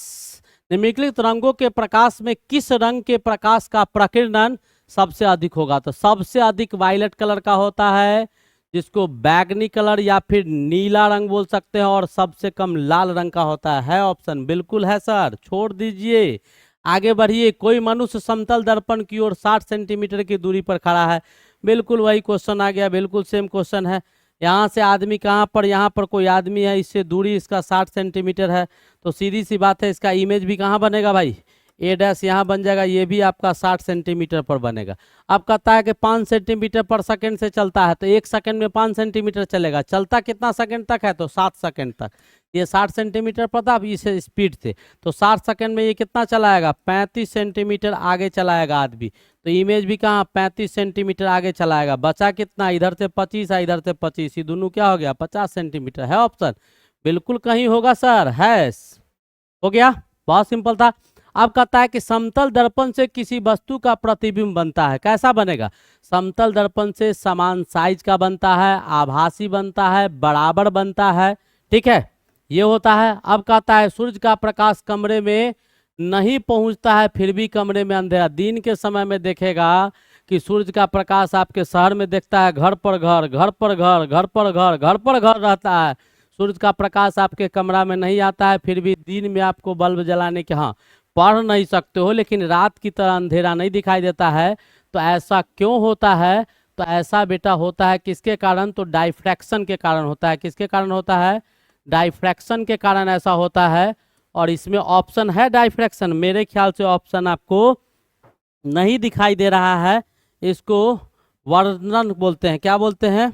निम्नलिखित रंगों के प्रकाश में किस रंग के प्रकाश का प्रकीर्णन सबसे अधिक होगा। तो सबसे अधिक वायलेट कलर का होता है, जिसको बैगनी कलर या फिर नीला रंग बोल सकते हैं, और सबसे कम लाल रंग का होता है ऑप्शन। बिल्कुल है सर, छोड़ दीजिए, आगे बढ़िए। कोई मनुष्य समतल दर्पण की ओर 60 सेंटीमीटर की दूरी पर खड़ा है। बिल्कुल वही क्वेश्चन आ गया, बिल्कुल सेम क्वेश्चन है। यहाँ से आदमी कहाँ पर, यहाँ पर कोई आदमी है, इससे दूरी इसका 60 सेंटीमीटर है। तो सीधी सी बात है, इसका इमेज भी कहाँ बनेगा भाई, ए डैश यहाँ बन जाएगा, ये भी आपका 60 सेंटीमीटर पर बनेगा। अब कहता है कि 5 सेंटीमीटर पर सेकंड से चलता है, तो 1 सेकंड में 5 सेंटीमीटर चलेगा। चलता कितना सेकंड तक है, तो 7 सेकंड तक। ये 60 सेंटीमीटर पर था, अब इस स्पीड से, तो 60 सेकंड में ये कितना चलाएगा, 35 सेंटीमीटर आगे चलाएगा आदमी। तो इमेज भी कहाँ, 35 सेंटीमीटर आगे चलाएगा। बचा कितना, इधर से 25 है, इधर से 25, ये दोनों क्या हो गया, 50 सेंटीमीटर है ऑप्शन। बिल्कुल कहीं होगा सर, है, हो गया, बहुत सिंपल था। अब कहता है कि समतल दर्पण से किसी वस्तु का प्रतिबिंब बनता है, कैसा बनेगा, समतल दर्पण से समान साइज का बनता है, आभासी बनता है, बराबर बनता है, ठीक है, ये होता है। अब कहता है सूर्य का प्रकाश कमरे में नहीं पहुंचता है, फिर भी कमरे में अंधेरा। दिन के समय में देखेगा कि सूरज का प्रकाश आपके शहर में देखता है घर पर घर, घर पर घर, घर पर घर, घर पर घर रहता है। सूरज का प्रकाश आपके कमरा में नहीं आता है, फिर भी दिन में आपको बल्ब जलाने के, हाँ पढ़ नहीं सकते हो, लेकिन रात की तरह अंधेरा नहीं दिखाई देता है। तो ऐसा क्यों होता है? तो ऐसा बेटा होता है किसके कारण? तो डाइफ्रैक्शन के कारण होता है। किसके कारण होता है? डाइफ्रैक्शन के कारण ऐसा होता है। और इसमें ऑप्शन है डाइफ्रैक्शन, मेरे ख्याल से ऑप्शन आपको नहीं दिखाई दे रहा है। इसको वर्णन बोलते हैं। क्या बोलते हैं?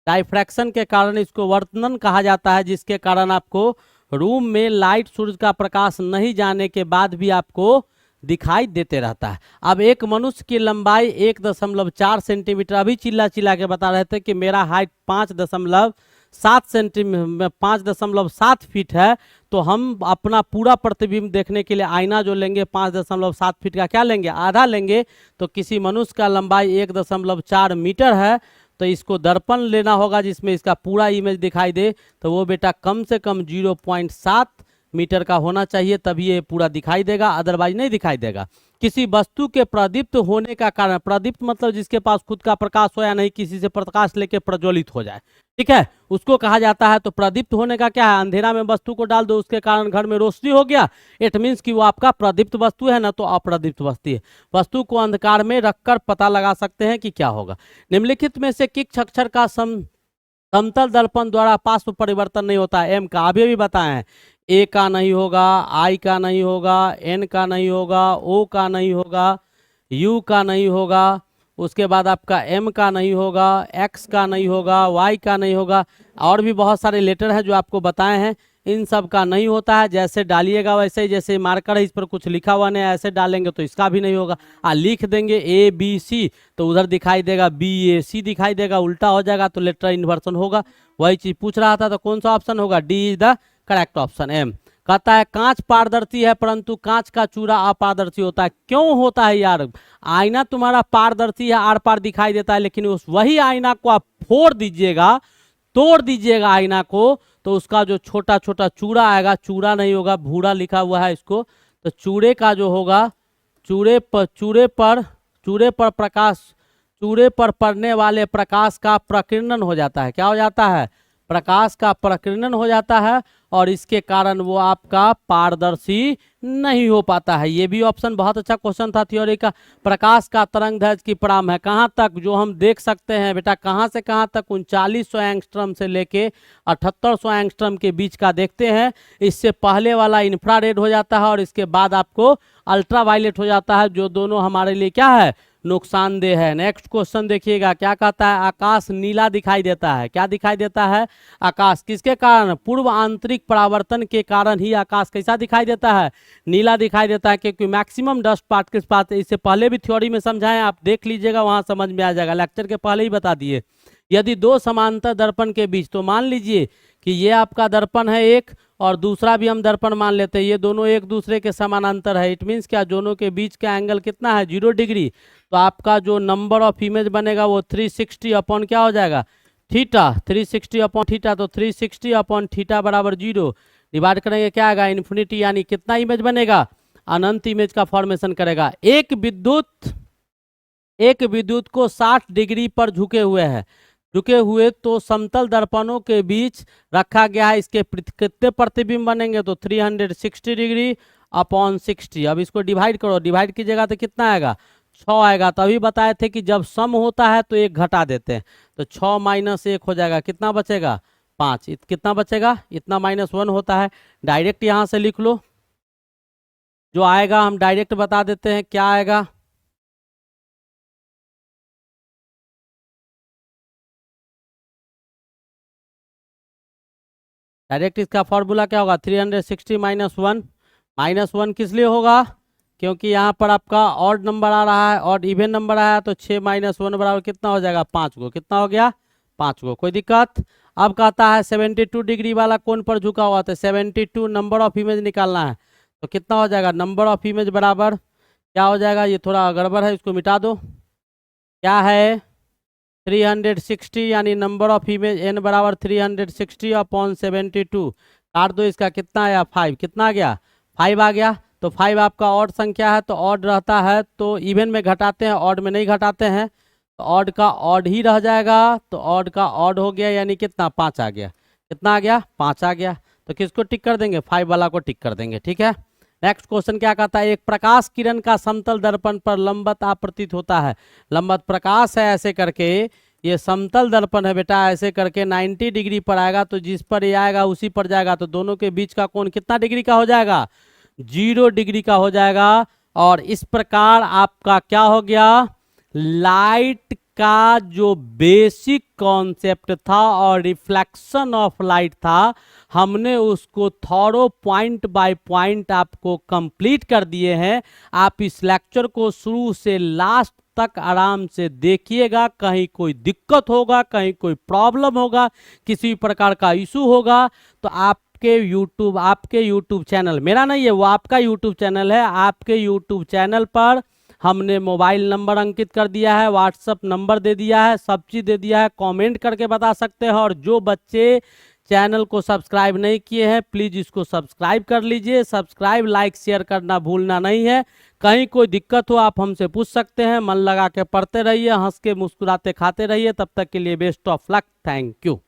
डाइफ्रैक्शन के कारण इसको वर्णन कहा जाता है, जिसके कारण आपको रूम में लाइट, सूरज का प्रकाश नहीं जाने के बाद भी आपको दिखाई देते रहता है। अब एक मनुष्य की लंबाई 1.4 सेंटीमीटर, अभी चिल्ला चिल्ला के बता रहे थे कि मेरा हाइट 5.7 फीट है, तो हम अपना पूरा प्रतिबिंब देखने के लिए आईना जो लेंगे 5.7 फीट का क्या लेंगे? आधा लेंगे। तो किसी मनुष्य का लंबाई 1.4 मीटर है, तो इसको दर्पण लेना होगा जिसमें इसका पूरा इमेज दिखाई दे। तो वो बेटा कम से कम 0.7 मीटर का होना चाहिए, तभी ये पूरा दिखाई देगा, अदरवाइज नहीं दिखाई देगा। किसी वस्तु के प्रदीप्त होने का कारण, प्रदीप्त मतलब जिसके पास खुद का प्रकाश हो या नहीं, किसी से प्रकाश लेके प्रज्वलित हो जाए, ठीक है, उसको कहा जाता है। तो प्रदीप्त होने का क्या है? अंधेरा में वस्तु को डाल दो, उसके कारण घर में रोशनी हो गया, इट मीन्स कि वो आपका प्रदीप्त वस्तु है ना। तो अप्रदीप्त वस्तु है। वस्तु को अंधकार में रखकर पता लगा सकते हैं कि क्या होगा। निम्नलिखित में से किस अक्षर का समतल दर्पण द्वारा पार्श्व परिवर्तन नहीं होता है? एम का अभी बताए हैं। ए का नहीं होगा, आई का नहीं होगा, एन का नहीं होगा, ओ का नहीं होगा, यू का नहीं होगा, उसके बाद आपका एम का नहीं होगा, एक्स का नहीं होगा, वाई का नहीं होगा, और भी बहुत सारे लेटर हैं जो आपको बताए हैं, इन सब का नहीं होता है। जैसे डालिएगा वैसे ही, जैसे मार्कर है इस पर कुछ लिखा हुआ नहीं, ऐसे डालेंगे तो इसका भी नहीं होगा। लिख देंगे ए बी सी तो उधर दिखाई देगा बी ए सी दिखाई देगा, उल्टा हो जाएगा तो लेटर इन्वर्सन होगा। वही चीज पूछ रहा था, तो कौन सा ऑप्शन होगा? D is the correct option. M कहता है कांच पारदर्शी है परंतु कांच का चूरा अपारदर्शी होता है। क्यों होता है यार? आईना तुम्हारा पारदर्शी है, आर पार दिखाई देता है, लेकिन उस वही आईना को आप फोड़ दीजिएगा, तोड़ दीजिएगा आईना को, तो उसका जो छोटा छोटा चूड़ा आएगा, चूड़ा नहीं होगा, भूरा लिखा हुआ है इसको, तो चूड़े का जो होगा, चूड़े पर प्रकाश, चूड़े पर पड़ने वाले प्रकाश का प्रकीर्णन हो जाता है। क्या हो जाता है? प्रकाश का प्रकीर्णन हो जाता है, और इसके कारण वो आपका पारदर्शी नहीं हो पाता है। ये भी ऑप्शन बहुत अच्छा क्वेश्चन था थ्योरी का। प्रकाश का तरंग दैर्ध्य की पराम है कहाँ तक? जो हम देख सकते हैं बेटा, कहाँ से कहाँ तक? 3900 एंगस्ट्रम से लेके 7800 एंगस्ट्रम के बीच का देखते हैं। इससे पहले वाला इंफ्रारेड हो जाता है, और इसके बाद आपको अल्ट्रावायलेट हो जाता है, जो दोनों हमारे लिए क्या है? नुकसानदेह है। नेक्स्ट क्वेश्चन देखिएगा क्या कहता है? आकाश नीला दिखाई देता है। क्या दिखाई देता है? आकाश किसके कारण? पूर्व आंतरिक परावर्तन के कारण ही आकाश कैसा दिखाई देता है? नीला दिखाई देता है, क्योंकि मैक्सिमम डस्ट पार्टिकल्स पाते हैं। इससे पहले भी थ्योरी में समझाएं, आप देख लीजिएगा, वहां समझ में आ जाएगा, लेक्चर के पहले ही बता दिए। यदि दो समांतर दर्पण के बीच, तो मान लीजिए कि ये आपका दर्पण है एक, और दूसरा भी हम दर्पण मान लेते हैं, ये दोनों एक दूसरे के समानांतर है। इट मीन्स क्या? दोनों के बीच का एंगल कितना है? 0 डिग्री। तो आपका जो नंबर ऑफ इमेज बनेगा वो 360 अपॉन क्या हो जाएगा? थीटा। 360 अपॉन थीटा, तो 360 अपॉन थीटा बराबर 0। डिवाइड करेंगे क्या आएगा? इन्फिनिटी। यानी कितना इमेज बनेगा? अनंत इमेज का फॉर्मेशन करेगा। एक विद्युत को 60 डिग्री पर झुके हुए तो समतल दर्पणों के बीच रखा गया है। इसके कितने प्रतिबिंब बनेंगे? तो 360 डिग्री अपॉन 60। अब इसको डिवाइड करो, डिवाइड कीजिएगा तो कितना आएगा? 6 आएगा। तभी बताए थे कि जब सम होता है तो एक घटा देते हैं, तो 6 माइनस 1 हो जाएगा, कितना बचेगा? 5। कितना बचेगा? इतना -1 होता है। डायरेक्ट यहाँ से लिख लो, जो आएगा हम डायरेक्ट बता देते हैं क्या आएगा। डायरेक्ट इसका फॉर्मूला क्या होगा? 360 -1 किस लिए होगा? क्योंकि यहाँ पर आपका ऑड नंबर आ रहा है, ऑड इवन नंबर आया, तो 6 - 1 बराबर कितना हो जाएगा? 5 गो। कितना हो गया? 5 गो। कोई दिक्कत? अब कहता है 72 डिग्री वाला कोण पर झुका हुआ, तो 72 नंबर ऑफ इमेज निकालना है, तो कितना हो जाएगा? नंबर ऑफ इमेज बराबर क्या हो जाएगा? ये थोड़ा गड़बड़ है, इसको मिटा दो। क्या है? 360, यानी नंबर ऑफ इमेज n बराबर 360 अपॉन 72। काट दो, इसका कितना आया? 5। कितना आ गया? 5 आ गया। तो 5 आपका ऑड संख्या है, तो ऑड रहता है तो इवन में घटाते हैं, ऑड में नहीं घटाते हैं, तो ऑड का ऑड ही रह जाएगा। तो ऑड का ऑड हो गया, यानी कितना 5 आ गया। कितना आ गया 5 आ गया। तो किसको टिक कर देंगे 5 वाला को टिक कर देंगे। ठीक है, नेक्स्ट क्वेश्चन क्या कहता है, एक प्रकाश किरण का समतल दर्पण पर लंबवत आपतित होता है। लंबवत प्रकाश है ऐसे करके, ये समतल दर्पण है बेटा, ऐसे करके 90 डिग्री पर आएगा, तो जिस पर ये आएगा उसी पर जाएगा, तो दोनों के बीच का कोण कितना डिग्री का हो जाएगा 0 डिग्री का हो जाएगा। और इस प्रकार आपका क्या हो गया, लाइट का जो बेसिक कॉन्सेप्ट था और रिफ्लेक्शन ऑफ लाइट था, हमने उसको थॉरो पॉइंट बाय पॉइंट आपको कंप्लीट कर दिए हैं। आप इस लेक्चर को शुरू से लास्ट तक आराम से देखिएगा, कहीं कोई दिक्कत होगा, कहीं कोई प्रॉब्लम होगा, किसी प्रकार का इशू होगा, तो आपके YouTube चैनल, मेरा नहीं है वो आपका YouTube चैनल है, आपके YouTube चैनल पर हमने मोबाइल नंबर अंकित कर दिया है, व्हाट्सअप नंबर दे दिया है, सब चीज़ दे दिया है, कमेंट करके बता सकते हैं। और जो बच्चे चैनल को सब्सक्राइब नहीं किए हैं प्लीज़ इसको सब्सक्राइब कर लीजिए। सब्सक्राइब लाइक शेयर करना भूलना नहीं है। कहीं कोई दिक्कत हो आप हमसे पूछ सकते हैं। मन लगा के पढ़ते रहिए, हंस के मुस्कुराते खाते रहिए। तब तक के लिए best of luck, thank you.